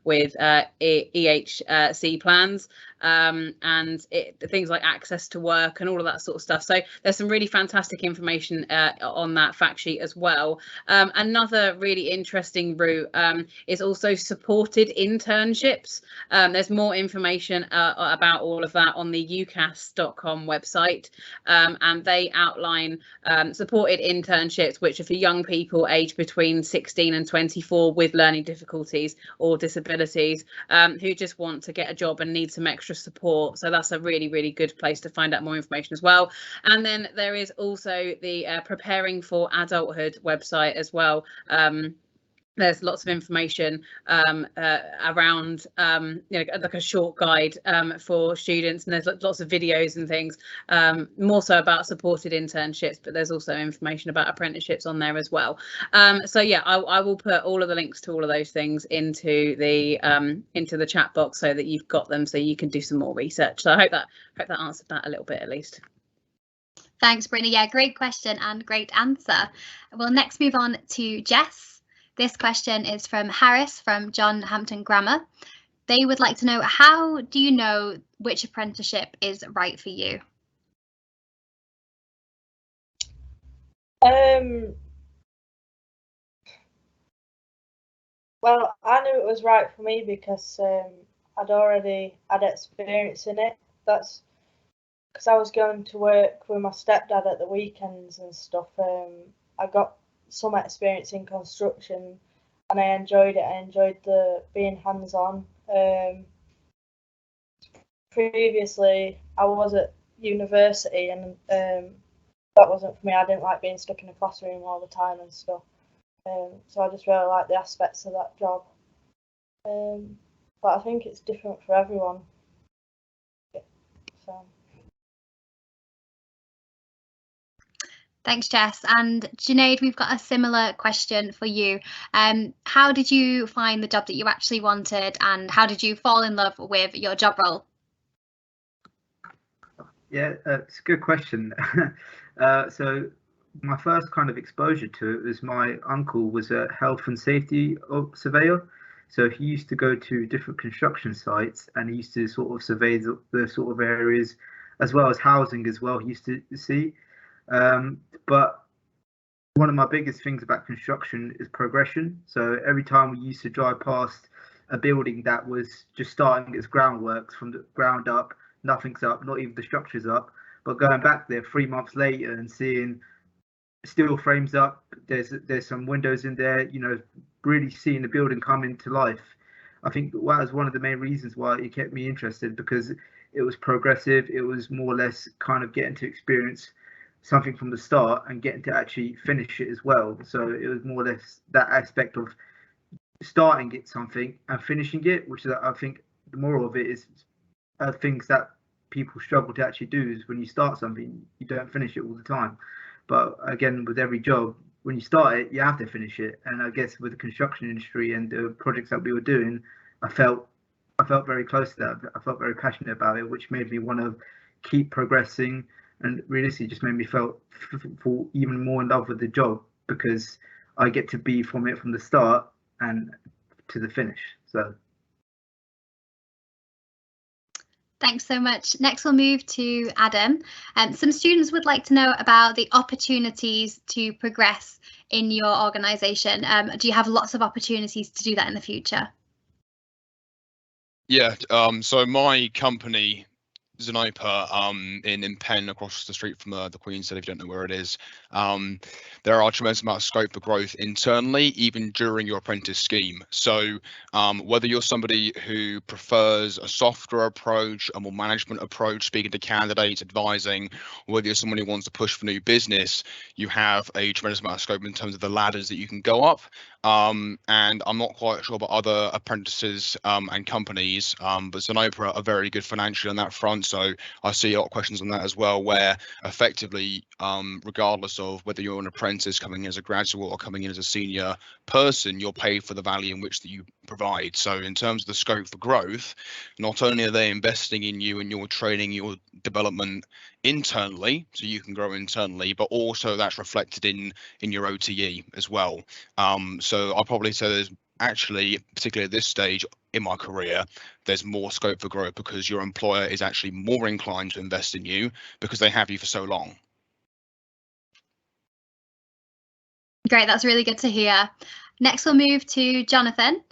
[SPEAKER 2] with EHC plans, and things like access to work and all of that sort of stuff. So there's some really fantastic information on that fact sheet as well. Another really interesting route is also supported internships. There's more information about all of that on the ucas.com website, and they outline supported internships which are for young people aged between 16 and 24 with learning difficulties or disabilities, who just want to get a job and need some extra support. So that's a really, really good place to find out more information as well. And then there is also the Preparing for Adulthood website as well. There's lots of information around, like a short guide for students, and there's lots of videos and things, more so about supported internships, but there's also information about apprenticeships on there as well. So yeah, I will put all of the links to all of those things into the chat box so that you've got them, so you can do some more research. So I hope that answered that a little bit at least.
[SPEAKER 1] Thanks, Brittany. Yeah, great question and great answer. We'll next move on to Jess, This question is from Harris from John Hampton Grammar. They would like to know, how do you know which apprenticeship is right for you?
[SPEAKER 5] Well, I knew it was right for me because I'd already had experience in it. That's because I was going to work with my stepdad at the weekends and stuff. I got some experience in construction and I enjoyed it. I enjoyed the being hands-on. Previously, I was at university and that wasn't for me. I didn't like being stuck in a classroom all the time and stuff. So I just really like the aspects of that job. But I think it's different for everyone. So.
[SPEAKER 1] Thanks, Jess. And Junaid, we've got a similar question for you. How did you find the job that you actually wanted, and how did you fall in love with your job role?
[SPEAKER 3] Yeah, it's a good question. So my first kind of exposure to it was my uncle was a health and safety surveyor. So he used to go to different construction sites and he used to sort of survey the sort of areas as well as housing as well. He used to see. But one of my biggest things about construction is progression. So every time we used to drive past a building that was just starting its groundworks from the ground up, nothing's up, not even the structure's up, but going back there 3 months later and seeing steel frames up, there's some windows in there, you know, really seeing the building come into life. I think that was one of the main reasons why it kept me interested, because it was progressive. It was more or less kind of getting to experience something from the start and getting to actually finish it as well. So it was more or less that aspect of starting it something and finishing it, which is, I think the moral of it is things that people struggle to actually do is when you start something, you don't finish it all the time. But again, with every job, when you start it, you have to finish it. And I guess with the construction industry and the projects that we were doing, I felt very close to that. I felt very passionate about it, which made me want to keep progressing, and realistically just made me fall even more in love with the job, because I get to be from the start and to the finish. So
[SPEAKER 1] thanks so much. Next, we'll move to Adam. Some students would like to know about the opportunities to progress in your organisation. Do you have lots of opportunities to do that in the future?
[SPEAKER 6] Yeah, so my company, Zenopa, in Penn, across the street from the Queen's Head, if you don't know where it is, there are a tremendous amount of scope for growth internally, even during your apprentice scheme. So whether you're somebody who prefers a softer approach, a more management approach, speaking to candidates, advising, or whether you're someone who wants to push for new business, you have a tremendous amount of scope in terms of the ladders that you can go up. And I'm not quite sure about other apprentices and companies, but Zenopa are very good financially on that front. So I see a lot of questions on that as well, where effectively, regardless of whether you're an apprentice coming in as a graduate or coming in as a senior person, you're paid for the value in which that you provide. So in terms of the scope for growth, not only are they investing in you and your training, your development internally, so you can grow internally, but also that's reflected in your OTE as well. So I'll probably say there's actually, particularly at this stage in my career, there's more scope for growth because your employer is actually more inclined to invest in you because they have you for so long.
[SPEAKER 1] Great, that's really good to hear. Next, we'll move to Jonathan.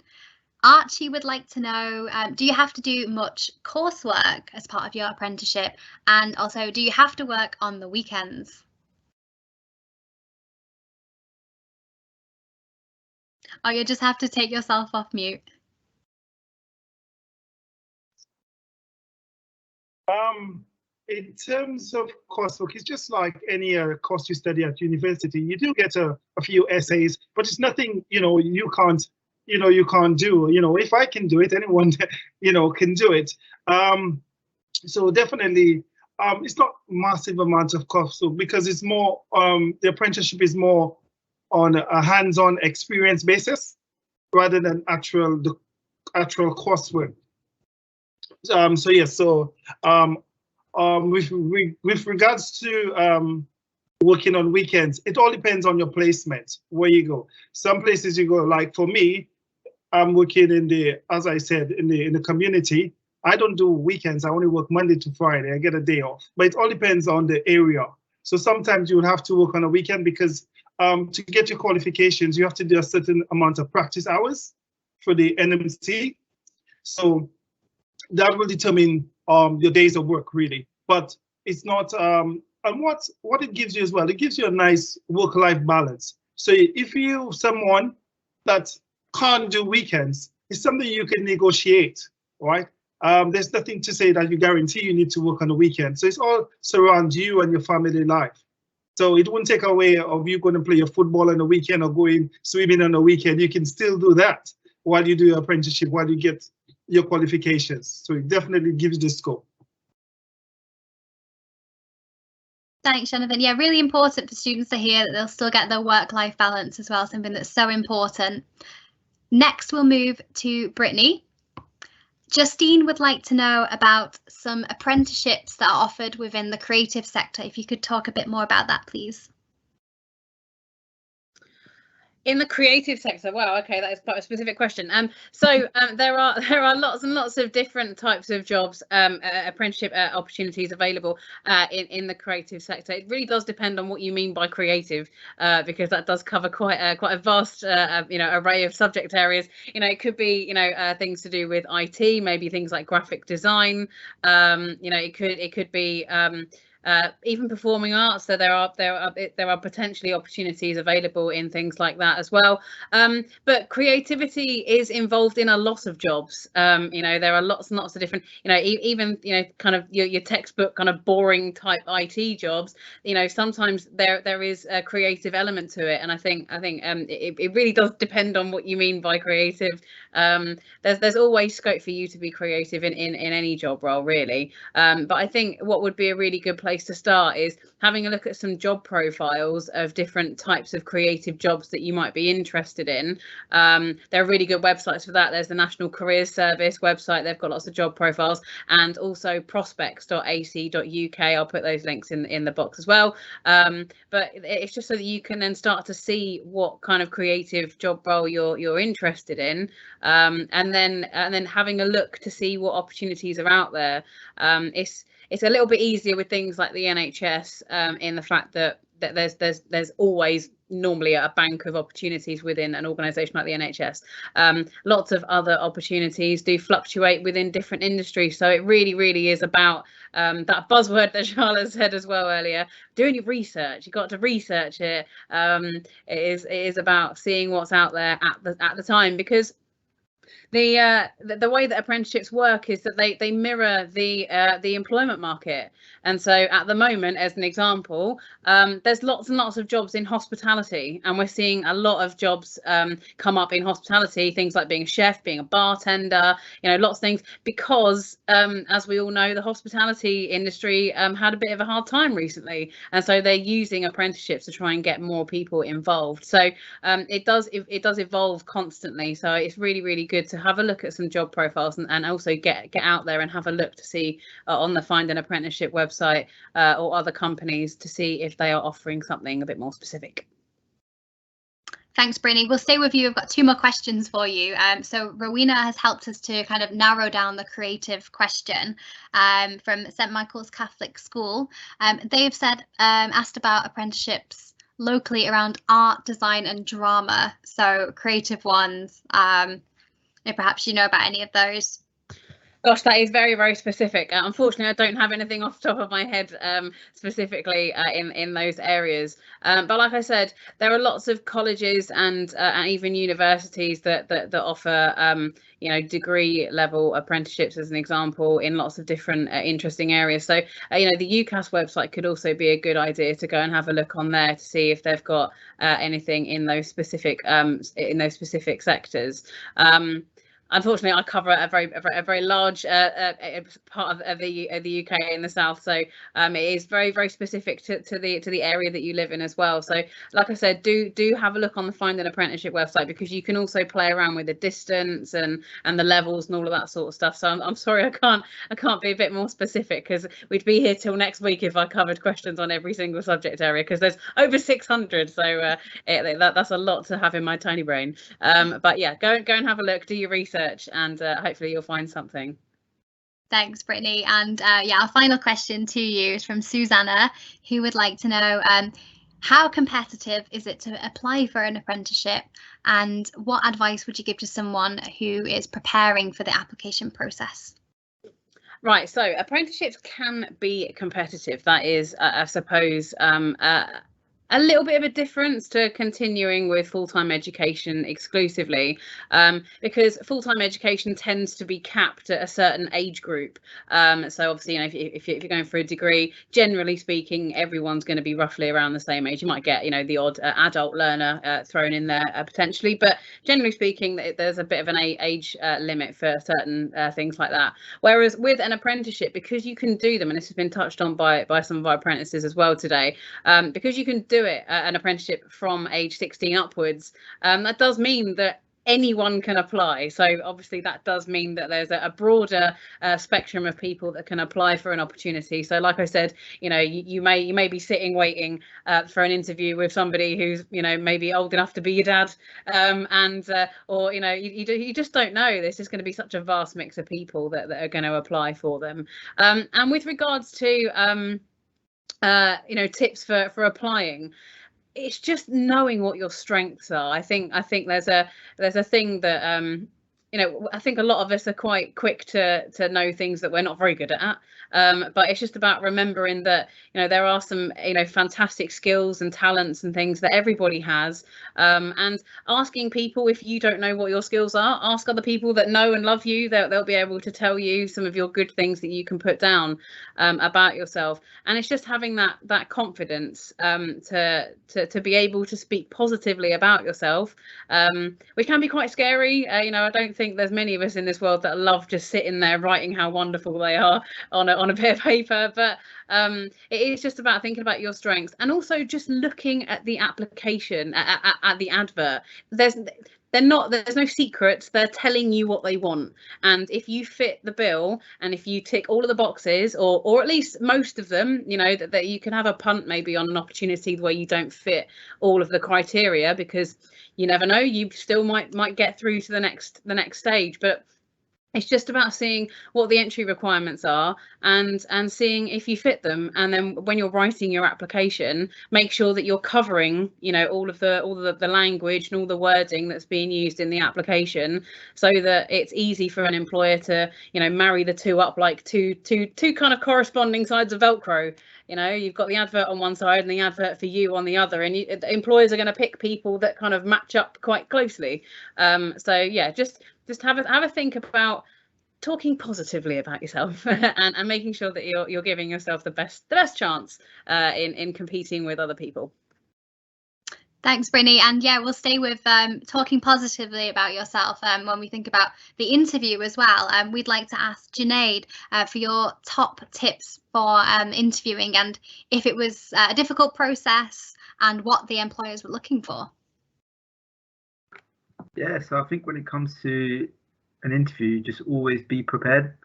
[SPEAKER 1] Archie would like to know, do you have to do much coursework as part of your apprenticeship? And also, do you have to work on the weekends? Or you just have to take yourself off mute?
[SPEAKER 7] In terms of coursework, it's just like any course you study at university. You do get a few essays, but it's nothing, you can't do. If I can do it, anyone, can do it. So definitely, it's not massive amounts of coursework because it's more, the apprenticeship is more on a hands-on experience basis rather than actual coursework. So yes, so with regards to working on weekends. It all depends on your placement, where you go. Some places you go, like for me, I'm working in the, as I said, in the community. I don't do weekends. I only work Monday to Friday. I get a day off, but it all depends on the area. So sometimes you would have to work on a weekend because to get your qualifications, you have to do a certain amount of practice hours for the NMC. So that will determine your days of work, really. But it's not, and what it gives you as well, it gives you a nice work-life balance. So if you're someone that can't do weekends, it's something you can negotiate, right? There's nothing to say that you guarantee you need to work on the weekend. So it's all surrounds you and your family life. So it wouldn't take away of you going to play your football on the weekend or going swimming on the weekend. You can still do that while you do your apprenticeship, while you get your qualifications. So it definitely gives the scope.
[SPEAKER 1] Thanks, Jonathan. Yeah, really important for students to hear that they'll still get their work-life balance as well, something that's so important. Next, we'll move to Brittany. Justine would like to know about some apprenticeships that are offered within the creative sector. If you could talk a bit more about that, please.
[SPEAKER 2] In the creative sector, wow, okay, that is quite a specific question. So there are lots and lots of different types of jobs, apprenticeship opportunities available in the creative sector. It really does depend on what you mean by creative, because that does cover quite a vast array of subject areas. It could be things to do with IT, maybe things like graphic design. It could be even performing arts. So there are potentially opportunities available in things like that as well. But creativity is involved in a lot of jobs. There are lots and lots of different, even kind of your textbook kind of boring type IT jobs. Sometimes there is a creative element to it, and I think it really does depend on what you mean by creative. There's always scope for you to be creative in any job role, really. But I think what would be a really good place to start is having a look at some job profiles of different types of creative jobs that you might be interested in. There are really good websites for that. There's the National Careers Service website. They've got lots of job profiles, and also prospects.ac.uk. I'll put those links in the box as well. But it's just so that you can then start to see what kind of creative job role you're interested in, and then having a look to see what opportunities are out there. It's a little bit easier with things like the NHS, in the fact that there's always normally a bank of opportunities within an organisation like the NHS. Lots of other opportunities do fluctuate within different industries, so it really is about that buzzword that Charlotte said as well earlier, doing your research. You've got to research it. It is about seeing what's out there at the time, because the way that apprenticeships work is that they mirror the employment market. And so at the moment, as an example, there's lots and lots of jobs in hospitality, and we're seeing a lot of jobs come up in hospitality, things like being a chef, being a bartender, lots of things, because as we all know, the hospitality industry had a bit of a hard time recently, and so they're using apprenticeships to try and get more people involved. So it does evolve constantly, so it's really good to have a look at some job profiles and also get out there and have a look to see on the Find an Apprenticeship website or other companies to see if they are offering something a bit more specific.
[SPEAKER 1] Thanks, Brittany. We'll stay with you. I've got two more questions for you. So Rowena has helped us to kind of narrow down the creative question from St Michael's Catholic School. They've asked about apprenticeships locally around art, design and drama. So creative ones. Perhaps you know about any of those.
[SPEAKER 2] Gosh, that is very specific. Unfortunately, I don't have anything off the top of my head specifically in those areas. But like I said, there are lots of colleges and even universities that offer degree level apprenticeships, as an example, in lots of different interesting areas. So the UCAS website could also be a good idea to go and have a look on there to see if they've got anything in those specific sectors. Unfortunately, I cover a very large part of the UK in the south, so it is very specific to the area that you live in as well. So, like I said, do have a look on the Find an Apprenticeship website, because you can also play around with the distance and the levels and all of that sort of stuff. So I'm sorry I can't be a bit more specific, because we'd be here till next week if I covered questions on every single subject area, because there's over 600. So that's a lot to have in my tiny brain. But yeah, go and have a look, do your research, and hopefully you'll find something.
[SPEAKER 1] Thanks, Brittany. And yeah, our final question to you is from Susanna, who would like to know how competitive is it to apply for an apprenticeship, and what advice would you give to someone who is preparing for the application process?
[SPEAKER 2] Right, so apprenticeships can be competitive. That is, I suppose, a little bit of a difference to continuing with full-time education exclusively, because full-time education tends to be capped at a certain age group. So obviously, you know, if you're going for a degree, generally speaking, everyone's going to be roughly around the same age. You might get, you know, the odd adult learner thrown in there potentially, but generally speaking, there's a bit of an age limit for certain things like that. Whereas with an apprenticeship, because you can do them, and this has been touched on by some of our apprentices as well today, because you can do it an apprenticeship from age 16 upwards, that does mean that anyone can apply. So obviously that does mean that there's a broader spectrum of people that can apply for an opportunity. So like I said, you know, you may be sitting waiting for an interview with somebody who's, you know, maybe old enough to be your dad, or you know, you just don't know. There's just going to be such a vast mix of people that are going to apply for them. And with regards to you know, tips for applying, it's just knowing what your strengths are. I think there's a thing that you know, I think a lot of us are quite quick to know things that we're not very good at, but it's just about remembering that, you know, there are some, you know, fantastic skills and talents and things that everybody has, and asking people, if you don't know what your skills are, ask other people that know and love you. They'll be able to tell you some of your good things that you can put down about yourself. And it's just having that confidence to be able to speak positively about yourself, which can be quite scary. You know, I don't think there's many of us in this world that love just sitting there writing how wonderful they are on a bit of paper, but it is just about thinking about your strengths, and also just looking at the application, at the advert. There's no secrets. They're telling you what they want, and if you fit the bill, and if you tick all of the boxes, or at least most of them, you know, that you can have a punt maybe on an opportunity where you don't fit all of the criteria, because you never know, you still might get through to the next stage. But it's just about seeing what the entry requirements are, and seeing if you fit them. And then when you're writing your application, make sure that you're covering, you know, all of the language and all the wording that's being used in the application, so that it's easy for an employer to, you know, marry the two up like two kind of corresponding sides of Velcro. You know, you've got the advert on one side and the advert for you on the other, and employers are going to pick people that kind of match up quite closely. So yeah, just have a think about talking positively about yourself and making sure that you're giving yourself the best chance in competing with other people.
[SPEAKER 1] Thanks, Brittany. And yeah, we'll stay with talking positively about yourself when we think about the interview as well. We'd like to ask Junaid for your top tips for interviewing, and if it was a difficult process, and what the employers were looking for.
[SPEAKER 3] Yeah, so I think when it comes to an interview, just always be prepared.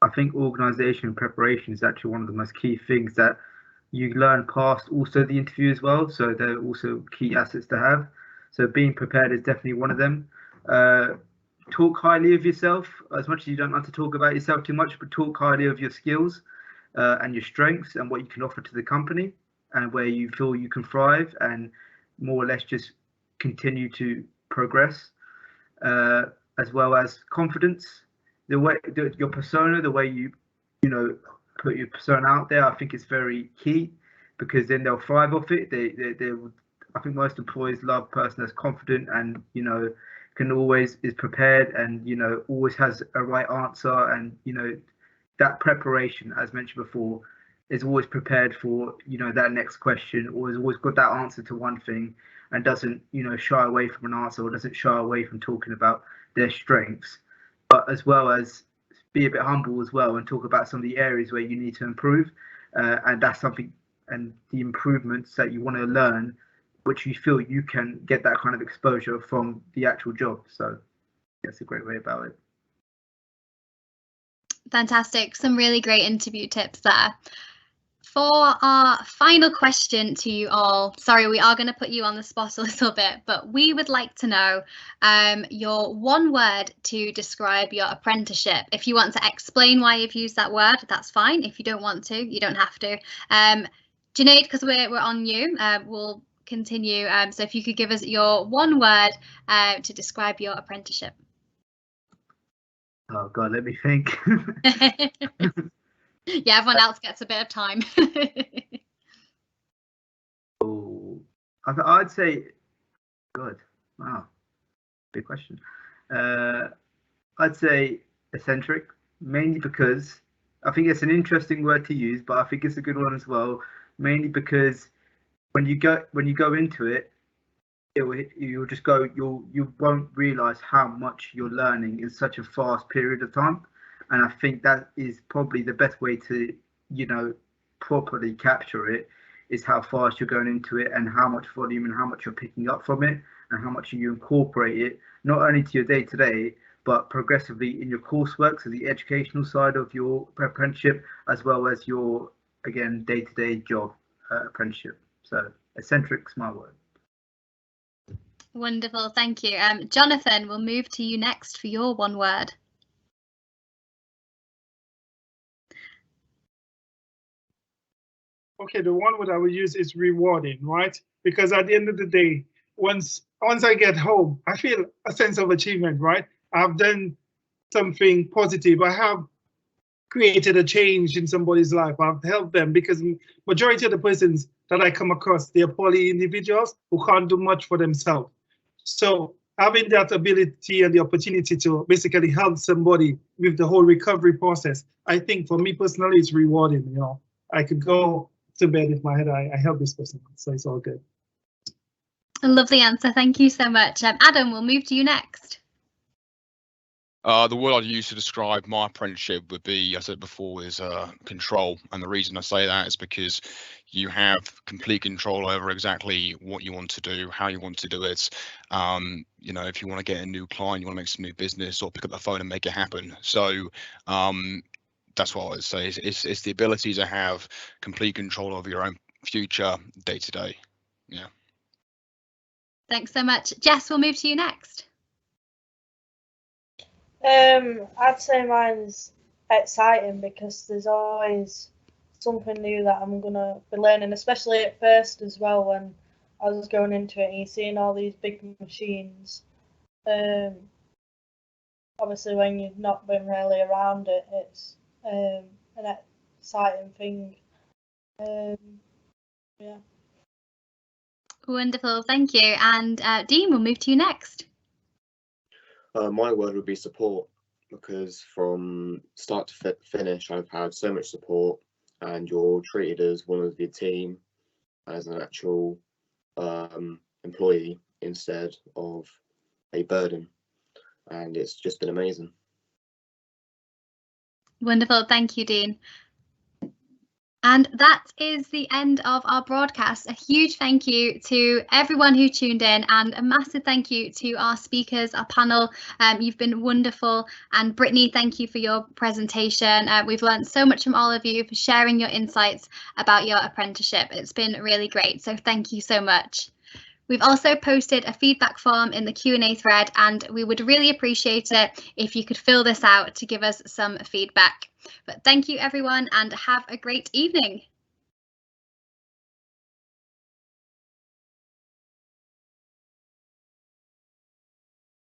[SPEAKER 3] I think organisation and preparation is actually one of the most key things that you learn past also the interview as well. So they're also key assets to have. So being prepared is definitely one of them. Talk highly of yourself, as much as you don't like to talk about yourself too much, but talk highly of your skills and your strengths and what you can offer to the company, and where you feel you can thrive, and more or less just continue to progress, as well as confidence. Your persona, the way you know, put your persona out there, I think it's very key, because then they'll thrive off it. I think most employees love a person that's confident and, you know, is prepared, and, you know, always has a right answer. And, you know, that preparation, as mentioned before, is always prepared for, you know, that next question, or has always got that answer to one thing, and doesn't, you know, shy away from an answer, or doesn't shy away from talking about their strengths. but as well as be a bit humble as well and talk about some of the areas where you need to improve, and that's something, and the improvements that you want to learn, which you feel you can get that kind of exposure from the actual job. So that's a great way about it.
[SPEAKER 1] Fantastic. Some really great interview tips there. For our final question to you all, sorry, we are going to put you on the spot a little bit, but we would like to know your one word to describe your apprenticeship. If you want to explain why you've used that word, that's fine. If you don't want to, you don't have to. Junaid, because we're on you, we'll continue. So if you could give us your one word to describe your apprenticeship.
[SPEAKER 3] Oh God, let me think.
[SPEAKER 1] Yeah, everyone else gets a bit of time.
[SPEAKER 3] Oh, I'd say good. Wow, big question. I'd say eccentric, mainly because I think it's an interesting word to use, but I think it's a good one as well. Mainly because when you go into it, you won't realize how much you're learning in such a fast period of time. And I think that is probably the best way to, properly capture it, is how fast you're going into it and how much volume and how much you're picking up from it and how much you incorporate it, not only to your day-to-day, but progressively in your coursework, so the educational side of your apprenticeship, as well as your, again, day-to-day job apprenticeship. So eccentric's my word.
[SPEAKER 1] Wonderful, thank you. Jonathan, we'll move to you next for your one word.
[SPEAKER 7] Okay, the one word I would use is rewarding, right? Because at the end of the day, once I get home, I feel a sense of achievement, right? I've done something positive. I have created a change in somebody's life. I've helped them, because majority of the persons that I come across, they're poly individuals who can't do much for themselves. So having that ability and the opportunity to basically help somebody with the whole recovery process, I think for me personally, it's rewarding. I could go to bed with my head, I helped this person, so it's all good.
[SPEAKER 1] A lovely answer, thank you so much. Adam, we'll move to you next.
[SPEAKER 6] The word I'd use to describe my apprenticeship would be, I said before, is control. And the reason I say that is because you have complete control over exactly what you want to do, how you want to do it. If you want to get a new client, you want to make some new business, or pick up the phone and make it happen. So that's what I would say. It's the ability to have complete control over your own future day to day. Yeah.
[SPEAKER 1] Thanks so much. Jess, we'll move to you next.
[SPEAKER 5] I'd say mine's exciting, because there's always something new that I'm gonna be learning, especially at first as well, when I was going into it and you're seeing all these big machines. Obviously when you've not been really around it, it's an exciting thing. Yeah.
[SPEAKER 1] Wonderful, thank you. And Dean, we'll move to you next.
[SPEAKER 4] My word would be support, because from start to finish, I've had so much support, and you're treated as one of the team, as an actual employee instead of a burden, and it's just been amazing.
[SPEAKER 1] Wonderful, thank you, Dean. And that is the end of our broadcast. A huge thank you to everyone who tuned in, and a massive thank you to our speakers, our panel. You've been wonderful. And Brittany, thank you for your presentation. We've learned so much from all of you for sharing your insights about your apprenticeship. It's been really great. So thank you so much. We've also posted a feedback form in the Q&A thread, and we would really appreciate it if you could fill this out to give us some feedback. But thank you, everyone, and have a great evening.